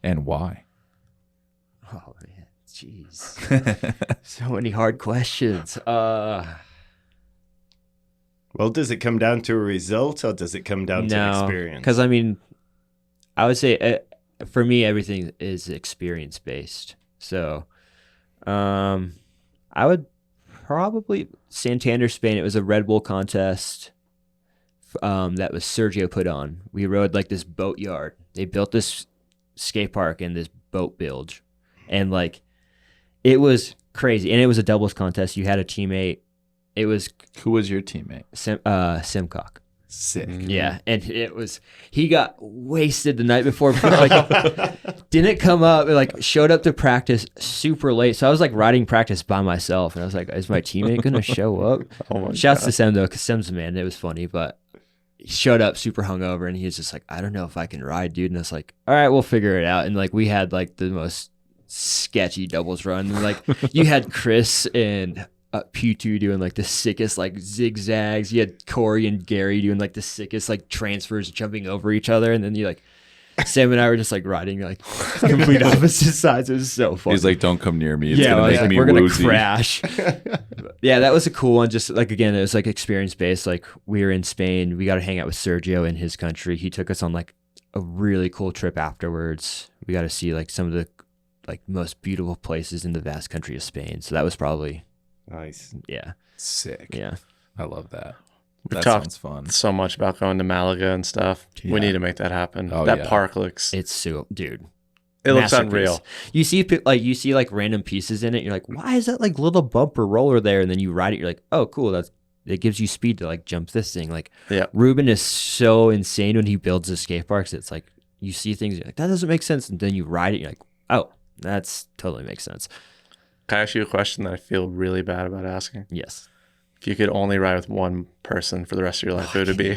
and why? Oh, man. Jeez. So many hard questions. Well, does it come down to a result, or does it come down to experience? Because, I mean, I would say for me, everything is experience based. So I would probably Santander, Spain. It was a Red Bull contest that was Sergio put on. We rode like this boat yard. They built this skate park in this boat bilge, and like it was crazy. And it was a doubles contest. You had a teammate. It was Who was your teammate? 𝙎𝘾𝘼𝙍𝙀𝘿. Sick. Yeah, and he got wasted the night before. Like, didn't come up. Like, showed up to practice super late. So I was like riding practice by myself, and I was like, "Is my teammate gonna show up?" Shouts to Sem though, because Sem's a man. It was funny, but he showed up super hungover, and he was just like, "I don't know if I can ride, dude." And I was like, "All right, we'll figure it out." And like we had like the most sketchy doubles run. And, like you had Chris and P2 doing like the sickest like zigzags. You had Corey and Gary doing like the sickest like transfers, jumping over each other, and then you like Sam and I were just like riding like complete opposite sides. It was so funny. He's like, "Don't come near me. It's gonna make me we're woozy." Gonna crash. Yeah, that was a cool one. Just like, again, it was like experience based. Like, we were in Spain. We got to hang out with Sergio in his country. He took us on like a really cool trip afterwards. We got to see like some of the like most beautiful places in the vast country of Spain. So that was probably nice. Yeah. Sick. Yeah. I love that. We've That talked sounds fun. so much about going to Malaga and stuff. We need to make that happen. That park looks. It's so, dude. It looks unreal. You see like random pieces in it. You're like, why is that like little bumper roller there? And then you ride it. You're like, oh, cool. It gives you speed to like jump this thing. Like, Ruben is so insane when he builds the skate parks. It's like you see things, you're like, that doesn't make sense. And then you ride it. You're like, oh, that's totally makes sense. Can I ask you a question that I feel really bad about asking? Yes. If you could only ride with one person for the rest of your life, who would it be? All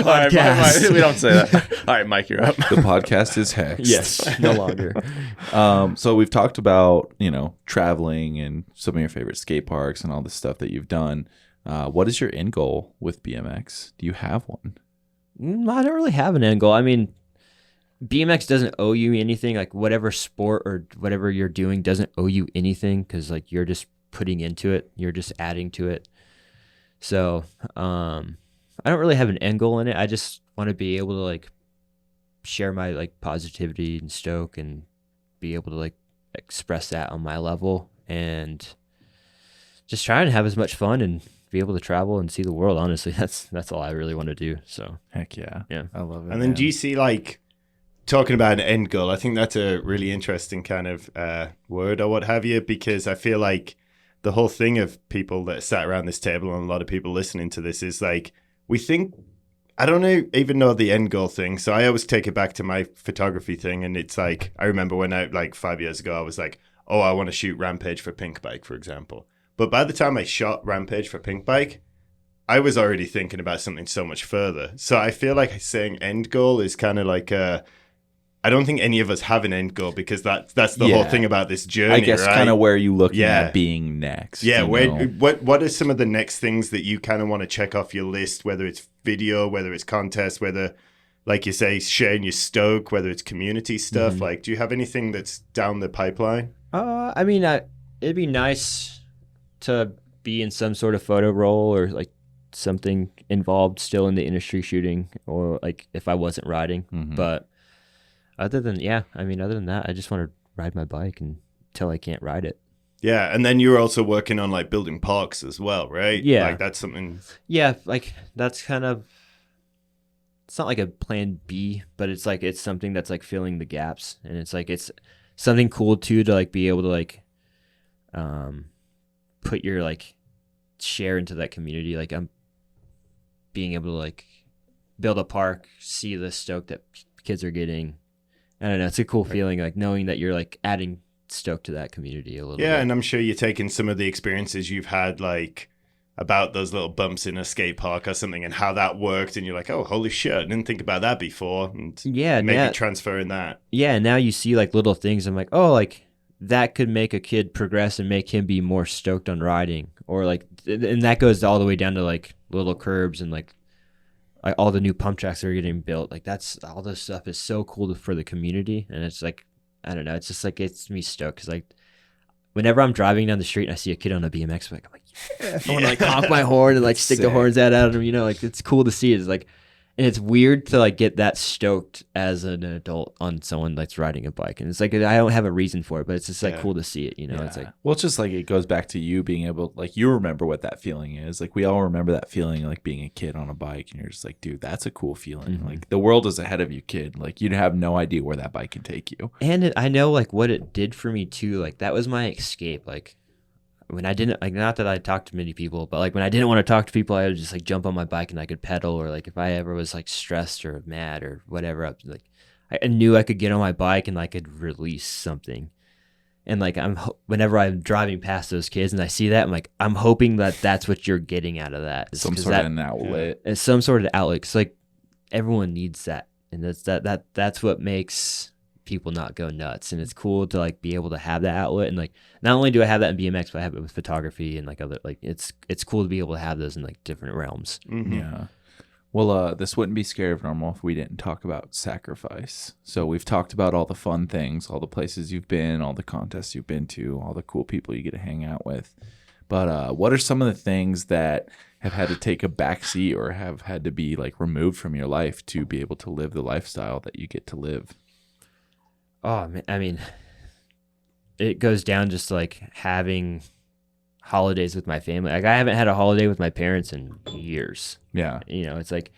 right, we don't say that. All right, Mike, you're up. The podcast is hexed. Yes, no longer. So we've talked about, you know, traveling and some of your favorite skate parks and all the stuff that you've done. What is your end goal with BMX? Do you have one? I don't really have an end goal. I mean, BMX doesn't owe you anything. Like, whatever sport or whatever you're doing doesn't owe you anything, because like you're just putting into it, you're just adding to it. So I don't really have an end goal in it. I just want to be able to like share my like positivity and stoke and be able to like express that on my level, and just try and have as much fun and be able to travel and see the world. Honestly, that's all I really want to do. So heck yeah, I love it. And then do you see, like, talking about an end goal, I think that's a really interesting kind of word or what have you, because I feel like the whole thing of people that sat around this table and a lot of people listening to this is like, we think, I don't even know the end goal thing. So I always take it back to my photography thing. And it's like, I remember when like 5 years ago, I was like, oh, I want to shoot Rampage for Pink Bike, for example. But by the time I shot Rampage for Pink Bike, I was already thinking about something so much further. So I feel like saying end goal is kind of like I don't think any of us have an end goal, because that's the Yeah. whole thing about this journey. I guess right? kind of where you looking Yeah. at being next. Yeah, you where, know? what are some of the next things that you kind of want to check off your list, whether it's video, whether it's contests, whether, like you say, sharing your stoke, whether it's community stuff? Mhm. Like, do you have anything that's down the pipeline? I mean, it'd be nice to be in some sort of photo role or like something involved still in the industry shooting, or like if I wasn't riding. Mhm. But other than that, I just want to ride my bike until I can't ride it. Yeah, and then you're also working on like building parks as well, right? Yeah. Like that's something. Yeah, like that's kind of, it's not like a plan B, but it's like it's something that's like filling the gaps, and it's like it's something cool too to like be able to like put your like share into that community. Like I'm being able to like build a park, see the stoke that kids are getting. I don't know, it's a cool feeling, like knowing that you're like adding stoke to that community a little Yeah, bit. and I'm sure you're taking some of the experiences you've had, like about those little bumps in a skate park or something, and how that worked, and you're like, oh, holy shit, I didn't think about that before, and Yeah, maybe transferring that. Yeah, and now you see like little things. I'm like, oh, like that could make a kid progress and make him be more stoked on riding, or like, and that goes all the way down to like little curbs and like all the new pump tracks that are getting built. Like that's all this stuff is so cool for the community, and it's like, I don't know, it's just like gets me stoked, because like whenever I'm driving down the street and I see a kid on a BMX bike, I'm like, yeah, I want to like honk my horn and like stick the horns out at him, you know, like it's cool to see. It's like, and it's weird to like get that stoked as an adult on someone that's riding a bike, and it's like I don't have a reason for it, but it's just like cool to see it, you know. It's like, well, it's just like it goes back to you being able, like, you remember what that feeling is. Like we all remember that feeling, like being a kid on a bike, and you're just like, dude, that's a cool feeling. Like the world is ahead of you, kid. Like you'd have no idea where that bike can take you. and I know like what it did for me too. Like that was my escape. Like when I didn't, like, not that I talked to many people, but like when I didn't want to talk to people, I would just like jump on my bike and I could pedal, or like if I ever was like stressed or mad or whatever, like I knew I could get on my bike and I could release something. And like whenever I'm driving past those kids and I see that, I'm like, I'm hoping that that's what you're getting out of that. Some sort of an outlet. It's some sort of outlet. 'Cause like everyone needs that, and that's what makes people not go nuts. And it's cool to like be able to have that outlet, and like not only do I have that in BMX, but I have it with photography and like other, like it's cool to be able to have those in like different realms. Yeah. Well, this wouldn't be Scared of Normal if we didn't talk about sacrifice. So we've talked about all the fun things, all the places you've been, all the contests you've been to, all the cool people you get to hang out with. But what are some of the things that have had to take a backseat or have had to be like removed from your life to be able to live the lifestyle that you get to live? Oh man, I mean, it goes down just like having holidays with my family. Like I haven't had a holiday with my parents in years. Yeah. You know, it's like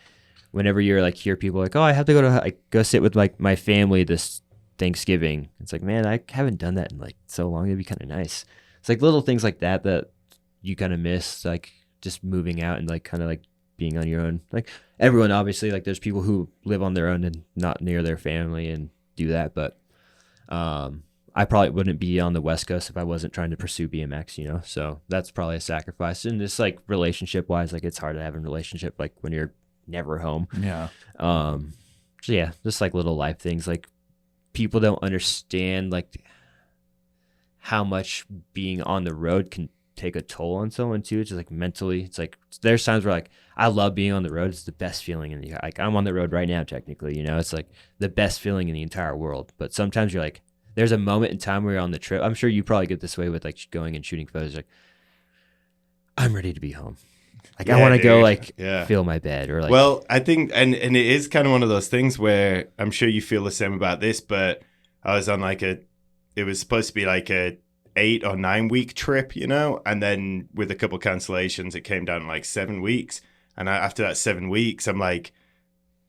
whenever you're like hear people like, oh, I have to go to like go sit with like my family this Thanksgiving. It's like, man, I haven't done that in like so long. It'd be kind of nice. It's like little things like that that you kind of miss, like just moving out and like kind of like being on your own. Like everyone, obviously, like there's people who live on their own and not near their family and do that, but I probably wouldn't be on the West Coast if I wasn't trying to pursue BMX, you know? So that's probably a sacrifice. And just like relationship wise, like it's hard to have a relationship like when you're never home. Yeah. So yeah, just like little life things. Like people don't understand like how much being on the road can take a toll on someone too. It's just like mentally, it's like there's times where like I love being on the road. It's the best feeling in the, like I'm on the road right now technically, you know, it's like the best feeling in the entire world. But sometimes you're like, there's a moment in time where you're on the trip. I'm sure you probably get this way with like going and shooting photos. Like I'm ready to be home. Like I want to go like feel my bed or like. Well, I think, and it is kind of one of those things where I'm sure you feel the same about this, but I was on like it was supposed to be like a 8 or 9 week trip, you know, and then with a couple cancellations, it came down to like 7 weeks. And after that 7 weeks, I'm like,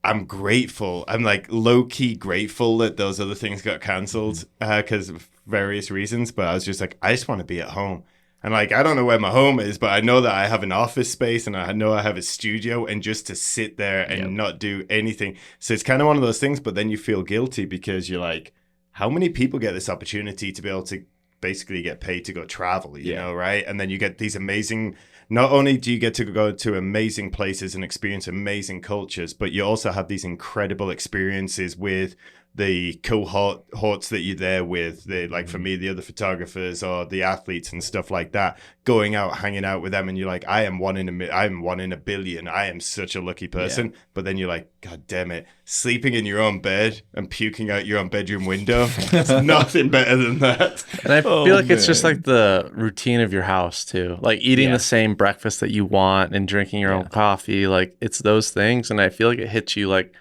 I'm grateful. I'm like low key grateful that those other things got canceled because of various reasons. But I was just like, I just want to be at home. And like, I don't know where my home is, but I know that I have an office space and I know I have a studio, and just to sit there and not do anything. So it's kind of one of those things, but then you feel guilty because you're like, how many people get this opportunity to be able to basically get paid to go travel, you know, right? And then you get these amazing, not only do you get to go to amazing places and experience amazing cultures, but you also have these incredible experiences with the cohorts that you're there with, like for me, the other photographers or the athletes and stuff like that, going out, hanging out with them, and you're like, I am one in a billion. I am such a lucky person. Yeah. But then you're like, God damn it, sleeping in your own bed and puking out your own bedroom window. It's nothing better than that. And I feel like it's just like the routine of your house too, like eating the same breakfast that you want and drinking your own coffee. Like it's those things, and I feel like it hits you like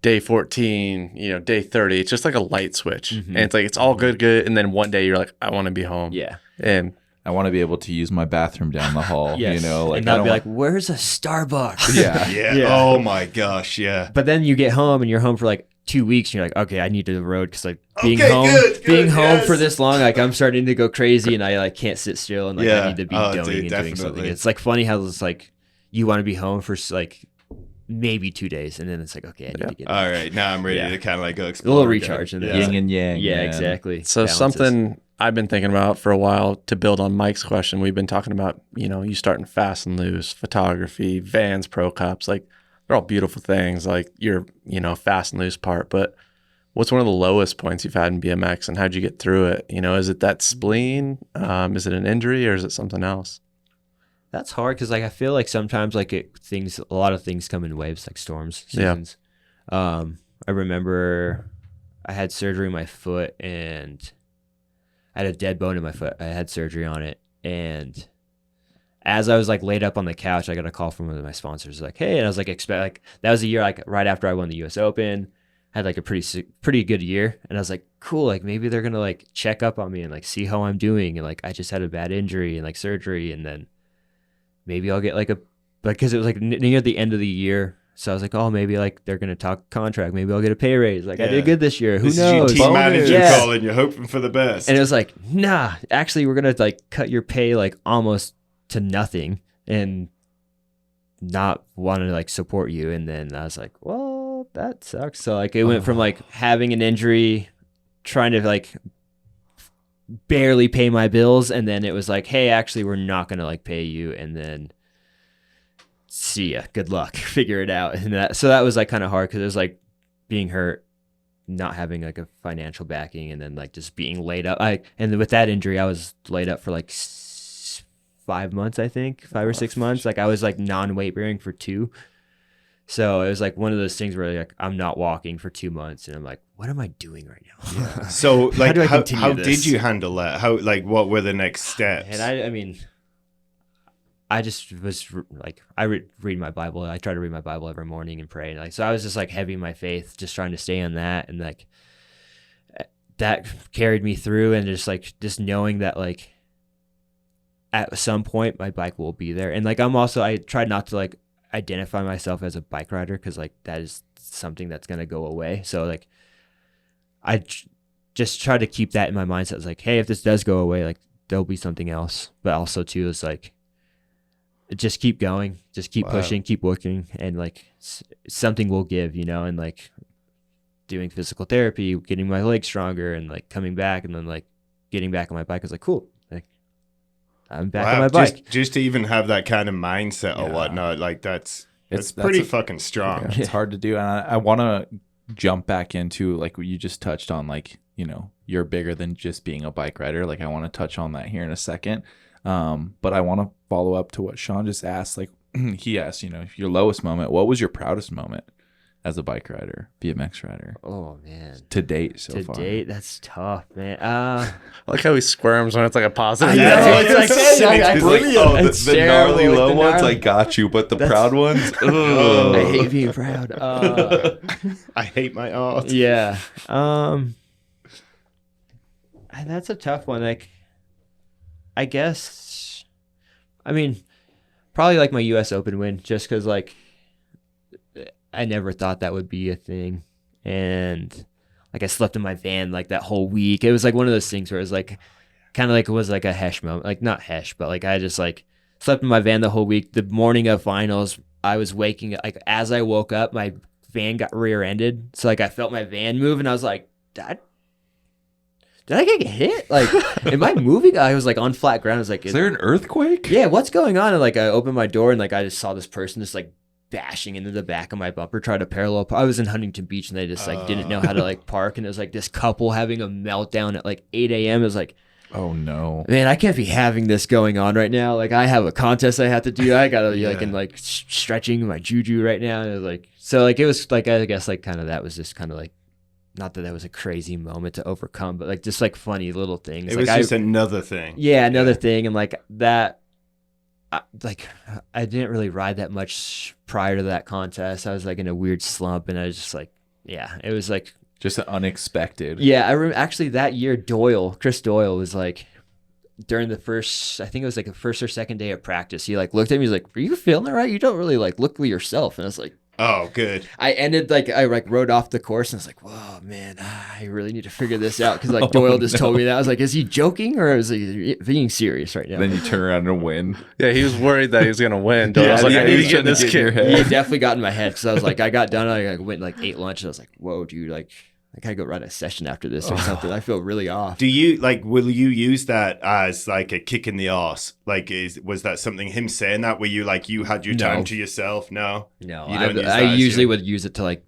day 14, day 30. It's just like a light switch. And it's like, it's all good. And then one day you're like, I want to be home. Yeah. And I want to be able to use my bathroom down the hall, yes. Like, and not be like, where's a Starbucks? Yeah. Oh my gosh. Yeah. But then you get home and you're home for like 2 weeks and you're like, okay, I need to the road. Cause like being home for this long, like I'm starting to go crazy and I like can't sit still and like I need to be doing something. It's like funny how it's like, you want to be home for like maybe 2 days, and then it's like, okay, I need to get all right, now I'm ready to kind of like go explore. A little recharge. And yin and yang. Yeah, exactly. So something I've been thinking about for a while, to build on Mike's question, we've been talking about, you starting fast and loose, photography, Vans, Pro Cups, like they're all beautiful things, like your, fast and loose part. But what's one of the lowest points you've had in BMX, and how'd you get through it? Is it that spleen? Is it an injury, or is it something else? That's hard because like I feel like sometimes like a lot of things come in waves, like storms, seasons. Yeah. I remember I had surgery in my foot and I had a dead bone in my foot. I had surgery on it, and as I was like laid up on the couch, I got a call from one of my sponsors like, "Hey," and I was like, that was a year like right after I won the U.S. Open. I had like a pretty good year, and I was like, cool, like maybe they're gonna like check up on me and like see how I'm doing, and like I just had a bad injury and like surgery, and then maybe I'll get like because it was like near the end of the year. So I was like, oh, maybe like they're going to talk contract. Maybe I'll get a pay raise. Like I did good this year. Who knows? Is your team manager calling, you're hoping for the best. And it was like, nah, actually we're going to like cut your pay like almost to nothing and not want to like support you. And then I was like, well, that sucks. So like it went from like having an injury, trying to like barely pay my bills, and then it was like, hey, actually we're not gonna like pay you, and then see ya, good luck, figure it out. And that was like kind of hard because it was like being hurt, not having like a financial backing, and then like just being laid up. And with that injury I was laid up for like 5 months, I think 5 or 6 months. Like I was like non-weight bearing for 2. So it was like one of those things where like I'm not walking for 2 months, and I'm like, what am I doing right now? Yeah. So like, how did you handle that? How, like, what were the next steps? And I mean, I just was like, I read my Bible. I try to read my Bible every morning and pray. And like, so I was just like heavy in my faith, just trying to stay on that. And like, that carried me through, and just knowing that like at some point my bike will be there. And like, I tried not to like identify myself as a bike rider, because like that is something that's going to go away. So like I just try to keep that in my mindset. It's like, hey, if this does go away, like there'll be something else. But also too, it's like, just keep going, just keep pushing, keep working, and like something will give, and like doing physical therapy, getting my legs stronger, and like coming back, and then like getting back on my bike. I was like, cool, like I'm back on my bike. Just to even have that kind of mindset or whatnot, like that's pretty fucking strong. Yeah, it's hard to do. And I want to jump back into like what you just touched on, like, you're bigger than just being a bike rider. Like I want to touch on that here in a second. But I want to follow up to what Sean just asked. Like he asked, your lowest moment. What was your proudest moment as a bike rider, BMX rider? Oh man, to date so far. To date, that's tough, man. I like how he squirms when it's like a positive. The gnarly low ones, I got you, but the proud ones, I hate being proud. I hate my art. Yeah. That's a tough one. Like, I guess, I mean, probably like my U.S. Open win, just because like I never thought that would be a thing, and like I slept in my van like that whole week. It was like one of those things where it was like kind of like it was like a 𝙎𝘾 moment, like not 𝙎𝘾, but like I just like slept in my van the whole week. The morning of finals, I was waking up, like as I woke up, my van got rear-ended, so like I felt my van move, and I was like, Did I get hit? Like, am I moving? I was like on flat ground. I was like, is there an earthquake? Yeah, what's going on? And like, I opened my door, and like, I just saw this person just like bashing into the back of my bumper, trying to parallel. I was in Huntington Beach and they just like didn't know how to like park. And it was like this couple having a meltdown at like 8 a.m. It was like, oh no, man, I can't be having this going on right now. Like I have a contest I have to do. I gotta be like in like stretching my juju right now. And it was like, so like, it was like, I guess like kind of, that was just kind of like, not that was a crazy moment to overcome, but like just like funny little things. It like was just another thing. Yeah, another thing. And like that, I didn't really ride that much prior to that contest. I was like in a weird slump, and I was just like, yeah, it was like just unexpected. Yeah, I remember actually that year, Chris Doyle was like, during the first, I think it was like the first or second day of practice, he like looked at me, he's like, "Are you feeling all right? You don't really like look yourself." And I was like, oh, good. I rode off the course and I was like, whoa, man, I really need to figure this out. Because like Doyle just told me that. I was like, is he joking or is he being serious right now? Then you turn around and win. Yeah, he was worried that he was going to win. Doyle was like, I need to get in this kid. He definitely got in my head because I was like, I got done. I went and like ate lunch. And I was like, whoa, dude, like I gotta go run a session after this or something. I feel really off. Do you like? Will you use that as like a kick in the arse? Like, was that something him saying that? Were you like you had your time to yourself? No, I usually would use it to like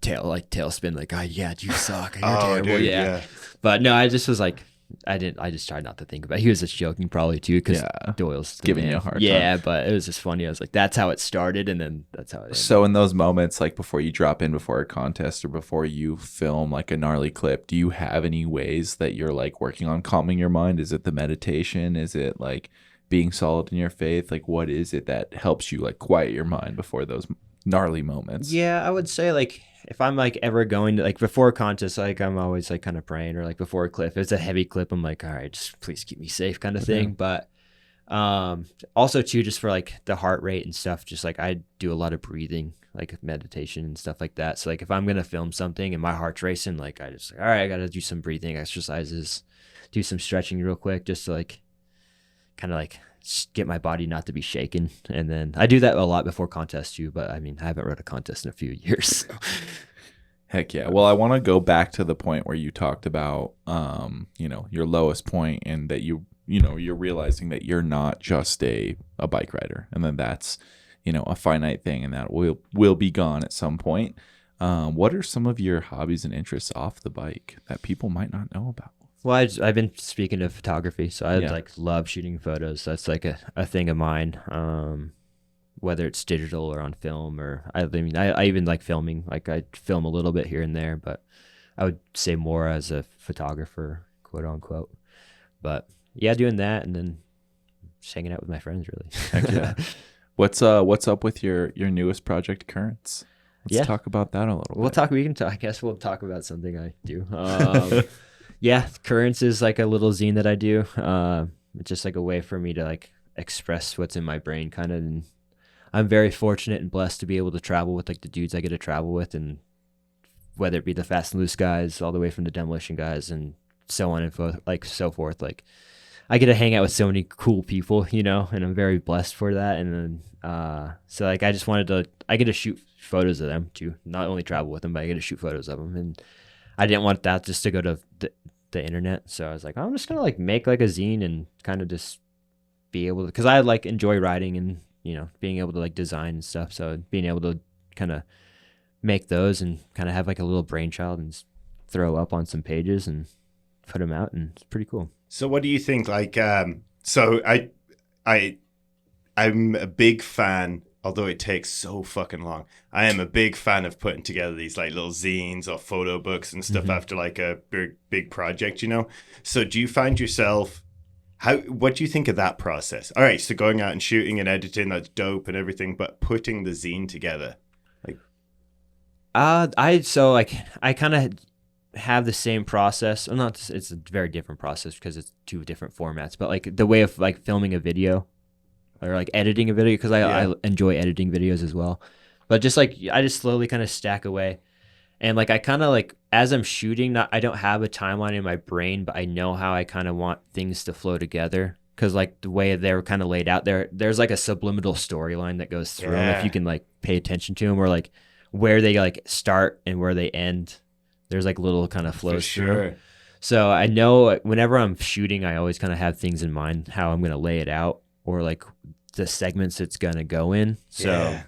tailspin. Like, oh yeah, you suck. You're terrible. Dude, yeah. But no, I just was like, I just tried not to think about it. He was just joking probably too, because Doyle's giving you a hard time. Yeah, but it was just funny. I was like, that's how it started, and then that's how it ended. So in those moments, like before you drop in before a contest or before you film like a gnarly clip, do you have any ways that you're like working on calming your mind? Is it the meditation? Is it like being solid in your faith? Like what is it that helps you like quiet your mind before those gnarly moments? Yeah, I would say like if I'm like ever going to like before a contest, like I'm always like kind of praying, or like before a clip, if it's a heavy clip, I'm like, all right, just please keep me safe kind of thing. But also too, just for like the heart rate and stuff, just like I do a lot of breathing, like meditation and stuff like that. So like if I'm going to film something and my heart's racing, like I just like, all right, I got to do some breathing exercises, do some stretching real quick, just to like kind of like get my body not to be shaken. And then I do that a lot before contests too, but I mean, I haven't rode a contest in a few years. Heck yeah. Well, I want to go back to the point where you talked about, your lowest point, and that you're realizing that you're not just a bike rider, and then that's, a finite thing, and that will be gone at some point. What are some of your hobbies and interests off the bike that people might not know about? Well, I've been speaking of photography, so I like love shooting photos. That's like a thing of mine. Whether it's digital or on film, or I even like filming. Like I film a little bit here and there, but I would say more as a photographer, quote unquote. But yeah, doing that and then just hanging out with my friends, really. Heck yeah. What's up with your newest project, Currents? Let's talk about that a little bit. I guess we'll talk about something I do. Yeah, Currents is like a little zine that I do. It's just like a way for me to like express what's in my brain, kind of. And I'm very fortunate and blessed to be able to travel with like the dudes I get to travel with, and whether it be the Fast and Loose guys all the way from the Demolition guys and so on and so forth. Like I get to hang out with so many cool people, and I'm very blessed for that. And then so like I get to shoot photos of them too, not only travel with them, but I get to shoot photos of them. And I didn't want that just to go to the internet, so I was like, I'm just gonna like make like a zine and kind of just be able to, because I like enjoy writing and being able to like design and stuff. So being able to kind of make those and kind of have like a little brainchild and throw up on some pages and put them out, and it's pretty cool. So what do you think? Like, so I'm a big fan. Although it takes so fucking long, I am a big fan of putting together these like little zines or photo books and stuff after like a big project, So do you find yourself, what do you think of that process? All right, so going out and shooting and editing, that's dope and everything, but putting the zine together, like, I kind of have the same process. Well, it's a very different process because it's two different formats, but like the way of like filming a video, or like editing a video, because I enjoy editing videos as well. But just like I just slowly kind of stack away, and like I kind of like as I'm shooting, I don't have a timeline in my brain, but I know how I kind of want things to flow together, because like the way they're kind of laid out there's like a subliminal storyline that goes through them if you can like pay attention to them, or like where they like start and where they end. There's like little kind of flows through. So I know whenever I'm shooting, I always kind of have things in mind how I'm gonna lay it out, or like the segments it's gonna go in. So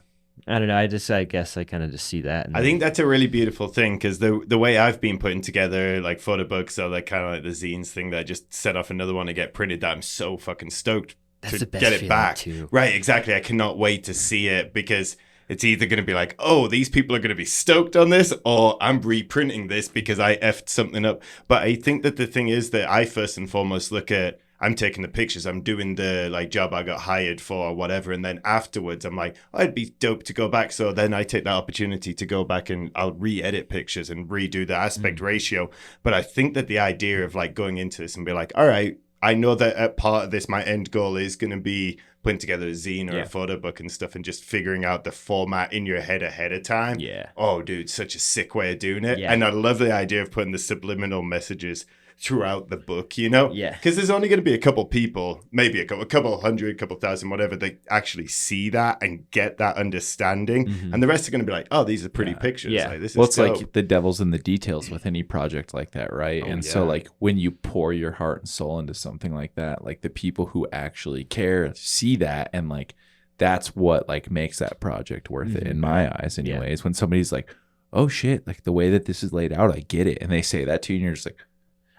I don't know. I guess I kind of just see that. And I think that's a really beautiful thing because the way I've been putting together like photo books or like kind of like the zines thing that I just set off another one to get printed that I'm so fucking stoked that's to the best get it feeling back. too. Right, exactly. I cannot wait to see it because it's either going to be like, oh, these people are going to be stoked on this, or I'm reprinting this because I effed something up. But I think that the thing is that I first and foremost look at, I'm taking the pictures, I'm doing the like job I got hired for or whatever. And then afterwards, I'm like, oh, it'd be dope to go back. So then I take that opportunity to go back and I'll re-edit pictures and redo the aspect ratio. But I think that the idea of like going into this and be like, all right, I know that at part of this, my end goal is going to be putting together a zine or a photo book and stuff and just figuring out the format in your head ahead of time. Yeah. Oh, dude, such a sick way of doing it. Yeah. And I love the idea of putting the subliminal messages throughout the book, you know? Yeah. Because there's only going to be a couple people, maybe a couple hundred, couple thousand, whatever, that actually see that and get that understanding. And the rest are going to be like, oh, these are pretty pictures. Yeah. Like, this Well, is it's dope. like the devil's in the details with any project like that, right? And so, yeah. like, when you pour your heart and soul into something like that, like, the people who actually care see that, and, like, that's what, like, makes that project worth it, in my eyes, anyways. When somebody's like, oh, shit, like, the way that this is laid out, I get it. And they say that to you, and you're just like,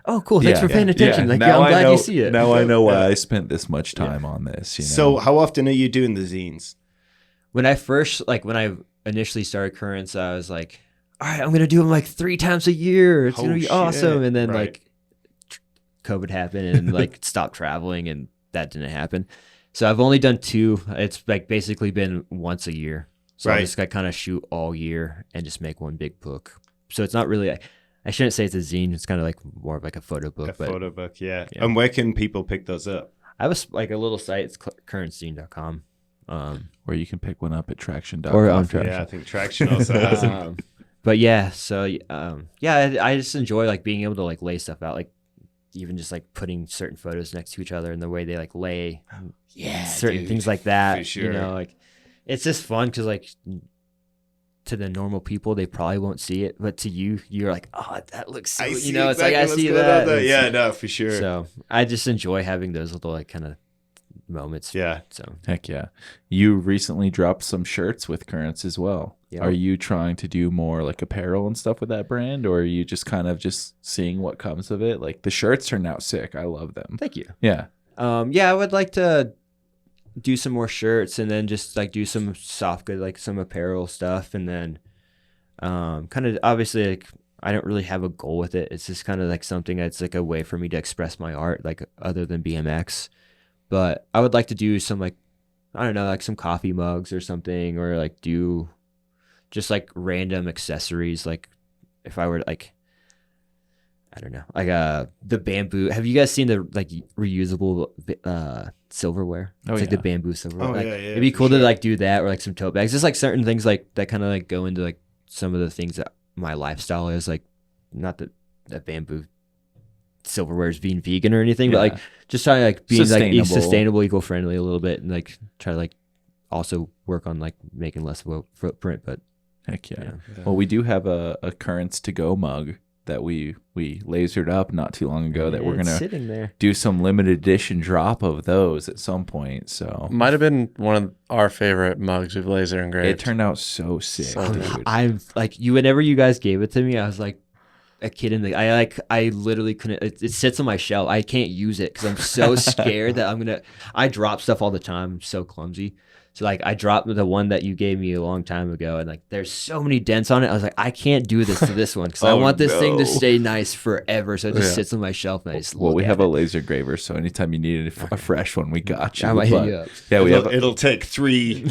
Oh, cool. Thanks for paying attention. Like, Now I'm I glad know- you see it. Now I know why I spent this much time on this. You know? So how often are you doing the zines? When I initially started Currents, I was like, all right, I'm going to do them like 3 times a year. It's going to be awesome. And then like COVID happened and like stopped traveling, and that didn't happen. So I've only done 2. It's like basically been once a year. So I just got kind of shoot all year and just make one big book. So it's not really, I shouldn't say it's a zine. It's kind of like more of like a photo book. Photo book, yeah. And where can people pick those up? I have like a little site. It's currentzine.com. Or you can pick one up at traction.com. Or on Traction. Yeah, I think Traction also has them. But yeah, so I just enjoy like being able to like lay stuff out, like even just like putting certain photos next to each other and the way they like lay certain things like that. for sure. You know, like it's just fun because like to the normal people, they probably won't see it, but to you, you're like, oh, that looks so, you know, it's like I see that. Yeah, no, for sure. So I just enjoy having those little like kind of moments. Yeah. So Heck yeah. You recently dropped some shirts with Currents as well. Yep. Are you trying to do more like apparel and stuff with that brand, or are you just kind of just seeing what comes of it? Like the shirts turned out sick. I love them. thank you. Yeah. I would like to do some more shirts and then just like do some soft good, like some apparel stuff. And then kind of obviously like I don't really have a goal with it. It's just kind of like something that's like a way for me to express my art, like other than BMX. But I would like to do some like, I don't know, like some coffee mugs or something, or like do just like random accessories. Like if I were like, I don't know, like the bamboo. Have you guys seen the like reusable silverware? It's like the bamboo silverware. Oh, like, yeah, it'd be cool to like do that, or like some tote bags. Just like certain things like that kind of like go into like some of the things that my lifestyle is. Like not that bamboo silverware is being vegan or anything, but like just try to like being like sustainable, eco-friendly a little bit, and like try to like also work on like making less of a footprint. But Heck yeah. Well, we do have a Currents to go mug that we lasered up not too long ago that we're it's gonna sitting there. do some limited edition drop of those at some point. So Might have been one of our favorite mugs we've laser engraved. it turned out so sick, dude. I'm like whenever you guys gave it to me, I was like a kid in the I literally couldn't. It sits on my shelf. I can't use it because I'm so scared that I drop stuff all the time. I'm so clumsy. So like I dropped the one that you gave me a long time ago, and like there's so many dents on it. I was like, I can't do this to this one because I want this thing to stay nice forever. So it just sits on my shelf, and I just Well, we look have at a it. laser graver, so anytime you need a fresh one, we got you. I might hit But, you up. Yeah, we have. It'll take three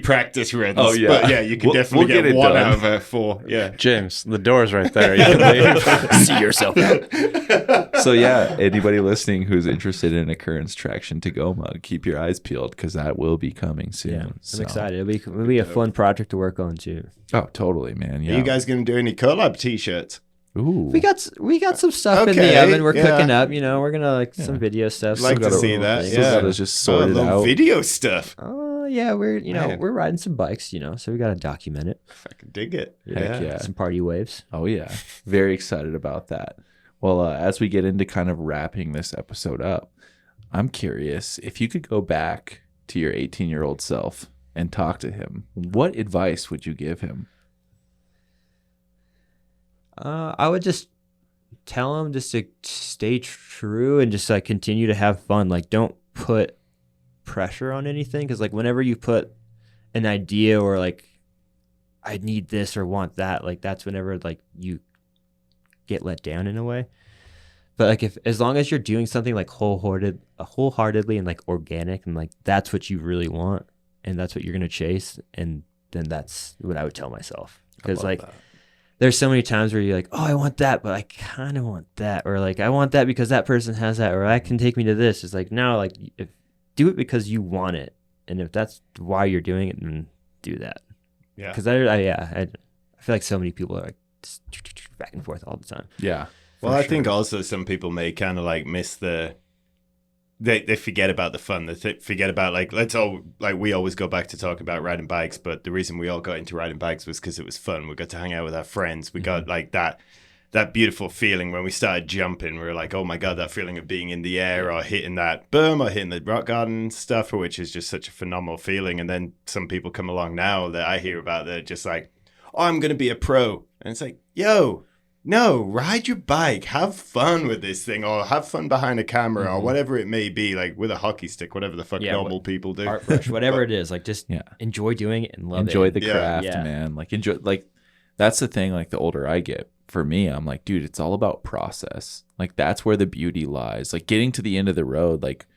practice runs. Oh, yeah. But yeah, you can We'll definitely get get it one done. out of 4. Yeah. James, the door's right there. You can leave. See yourself out. So yeah, anybody listening who's interested in a Currents Traction to go mug, keep your eyes peeled because that will be coming soon. Yeah, So- I'm excited. It'll be a fun project to work on too. Oh, totally, man. Yeah. Are you guys going to do any collab t-shirts? Ooh. We got some stuff in the Okay, oven. We're yeah. cooking up. You know, we're gonna like some video stuff. Like some to see little that. things. Still Yeah. gotta just sort it little out. video stuff. Oh yeah, we're Man. we're riding some bikes. You know, so we gotta document it. I can dig it. Heck yeah. Some party waves. Oh yeah, very excited about that. Well, as we get into kind of wrapping this episode up, I'm curious if you could go back to your 18-year-old self and talk to him, what advice would you give him? I would just tell him just to stay true and just like continue to have fun. Like, don't put pressure on anything, because like whenever you put an idea or like I need this or want that, like that's whenever like you get let down in a way. But like as long as you're doing something like wholeheartedly and like organic, and like that's what you really want and that's what you're gonna chase, and then that's what I would tell myself. Because like there's so many times where you're like, oh, I want that, but I kind of want that, or like I want that because that person has that, or that can take me to this. It's like, no, like do it because you want it, and if that's why you're doing it, then do that. Yeah. Because I feel like so many people are like just back and forth all the time. Yeah. Well, I think also some people may kind of like miss they forget about the fun. They forget about we always go back to talk about riding bikes, but the reason we all got into riding bikes was because it was fun. We got to hang out with our friends. We got like that beautiful feeling when we started jumping. We were like, oh my God, that feeling of being in the air or hitting that berm or hitting the rock garden stuff, which is just such a phenomenal feeling. And then some people come along now that I hear about, they're just like, oh, I'm going to be a pro. And it's like, yo, no, ride your bike, have fun with this thing, or have fun behind a camera, or whatever it may be, like with a hockey stick, whatever the fuck normal people do. Art brush, whatever it is, like just enjoy doing it and enjoy it. the craft, man. Like enjoy, like that's the thing. Like the older I get, for me, I'm like, dude, it's all about process. Like that's where the beauty lies. Like getting to the end of the road, like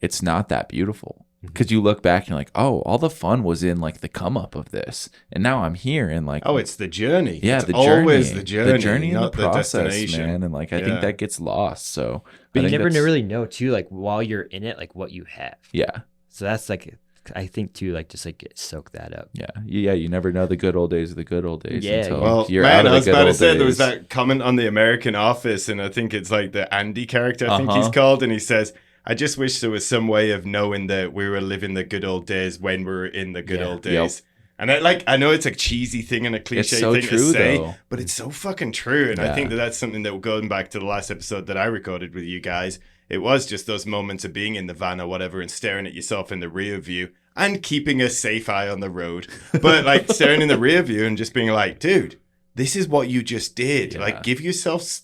it's not that beautiful. Because you look back and you're like, oh, all the fun was in like the come up of this, and now I'm here and like, oh, it's the journey. Yeah, it's the always journey, the journey, and not the process, the destination, man. And like, I think that gets lost. So, but you never really know too, like while you're in it, like what you have. Yeah. So that's like, I think too, like just like soak that up. Yeah. You never know the good old days of the good old days. Yeah. Until well, you're man, out of I the was good about to old say days. there was that comment on the American Office, and I think it's like the Andy character, I think he's called, and he says, I just wish there was some way of knowing that we were living the good old days when we were in the good old days. And I know it's a cheesy thing and a cliche so thing true, to say, though. but it's so fucking true. And I think that's something that, going back to the last episode that I recorded with you guys, it was just those moments of being in the van or whatever and staring at yourself in the rear view and keeping a safe eye on the road. But like staring in the rear view and just being like, dude, this is what you just did. Like give yourself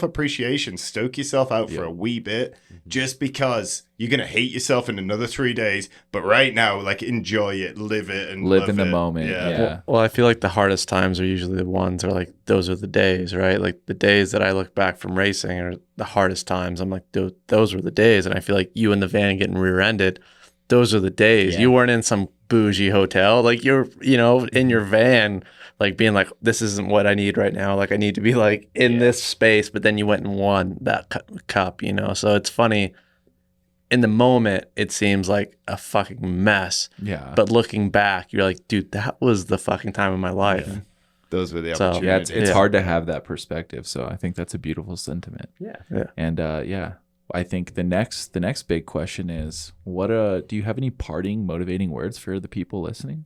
appreciation, stoke yourself out for a wee bit, just because you're going to hate yourself in another 3 days. But right now, like enjoy it, live it, and live in the it. moment. Yeah. Well, I feel like the hardest times are usually the ones are like, those are the days, right? Like the days that I look back from racing are the hardest times. I'm like, those were the days. And I feel like you in the van getting rear-ended, those are the days. You weren't in some bougie hotel. Like you're, in your van, like being like, this isn't what I need right now. Like I need to be like in this space, but then you went and won that cup, So it's funny. In the moment, it seems like a fucking mess. Yeah. But looking back, you're like, dude, that was the fucking time of my life. Yeah. Those were the opportunities. It's hard to have that perspective. So I think that's a beautiful sentiment. Yeah. And I think the next big question is, what do you have any parting motivating words for the people listening?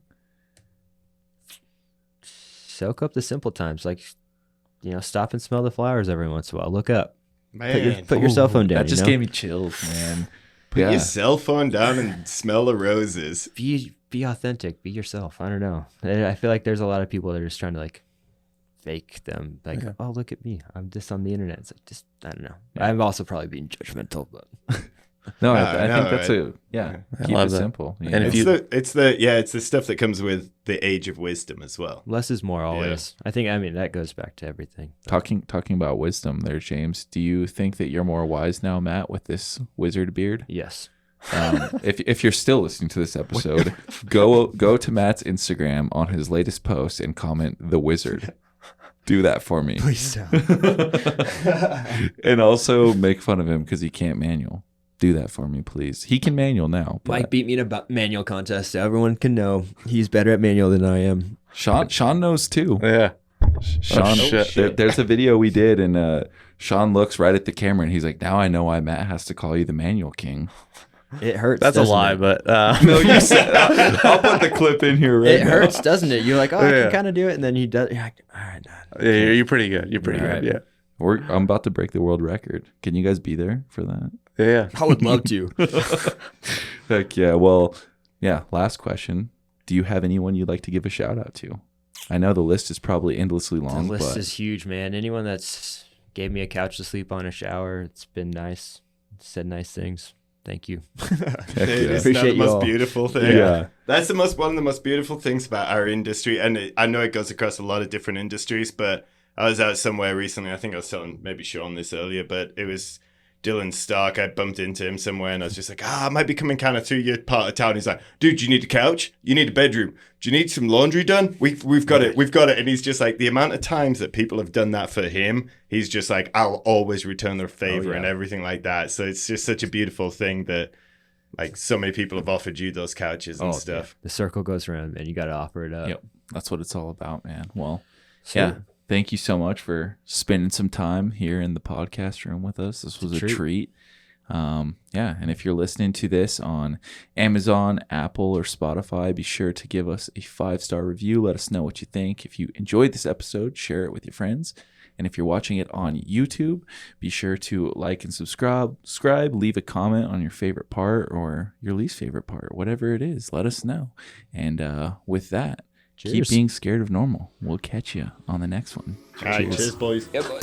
Soak up the simple times, like stop and smell the flowers every once in a while. Look up, man. Put your cell phone down. That just gave me chills, man. Put your cell phone down and smell the roses. Be authentic. Be yourself. I don't know. I feel like there's a lot of people that are just trying to like fake them. Like, oh, look at me, I'm just on the internet. It's like, just I don't know. I'm also probably being judgmental, but. No, I think that's keep it simple. Yeah. And it's the stuff that comes with the age of wisdom as well. Less is more always. I think that goes back to everything. Talking about wisdom there, James, do you think that you're more wise now, Matt, with this wizard beard? Yes. If you're still listening to this episode, go to Matt's Instagram on his latest post and comment the wizard. Do that for me. Please don't. And also make fun of him because he can't manual. Do that for me, please. He can manual now. Mike beat me in a manual contest, so everyone can know he's better at manual than I am. Sean knows too. Yeah. Sean, there's a video we did, and Sean looks right at the camera, and he's like, "Now I know why Matt has to call you the manual king." It hurts. That's a lie, but no, you said. I'll put the clip in here. Right it hurts, doesn't it? You're like, oh, I can kind of do it, and then he does. You're like, all right, yeah, you're pretty good. You're pretty good. Yeah. I'm about to break the world record. Can you guys be there for that? Yeah. I would love to. Heck yeah. Well, yeah. Last question. do you have anyone you'd like to give a shout out to? I know the list is probably endlessly long. The list but is huge, man. Anyone that's gave me a couch to sleep on, a shower, it's been nice. Said nice things. Thank you. It is Appreciate the you most all. beautiful thing. Yeah. That's one of the most beautiful things about our industry. And I know it goes across a lot of different industries, but I was out somewhere recently. I think I was telling maybe Sean this earlier, but it was Dylan Stark. I bumped into him somewhere and I was just like, I might be coming kind of through your part of town. He's like, dude, you need a couch? You need a bedroom? Do you need some laundry done? We've got it. We've got it. And he's just like, the amount of times that people have done that for him, he's just like, I'll always return their favor and everything like that. So it's just such a beautiful thing that like so many people have offered you those couches and stuff. The circle goes around, man. You got to offer it up. Yep. That's what it's all about, man. Well, So, yeah. Thank you so much for spending some time here in the podcast room with us. This was a treat. Yeah. And if you're listening to this on Amazon, Apple, or Spotify, be sure to give us a 5-star review. Let us know what you think. If you enjoyed this episode, share it with your friends. And if you're watching it on YouTube, be sure to like and subscribe, leave a comment on your favorite part or your least favorite part, whatever it is. Let us know. And with that, keep being scared of normal. We'll catch you on the next one. All right, cheers, boys. Yeah, boy.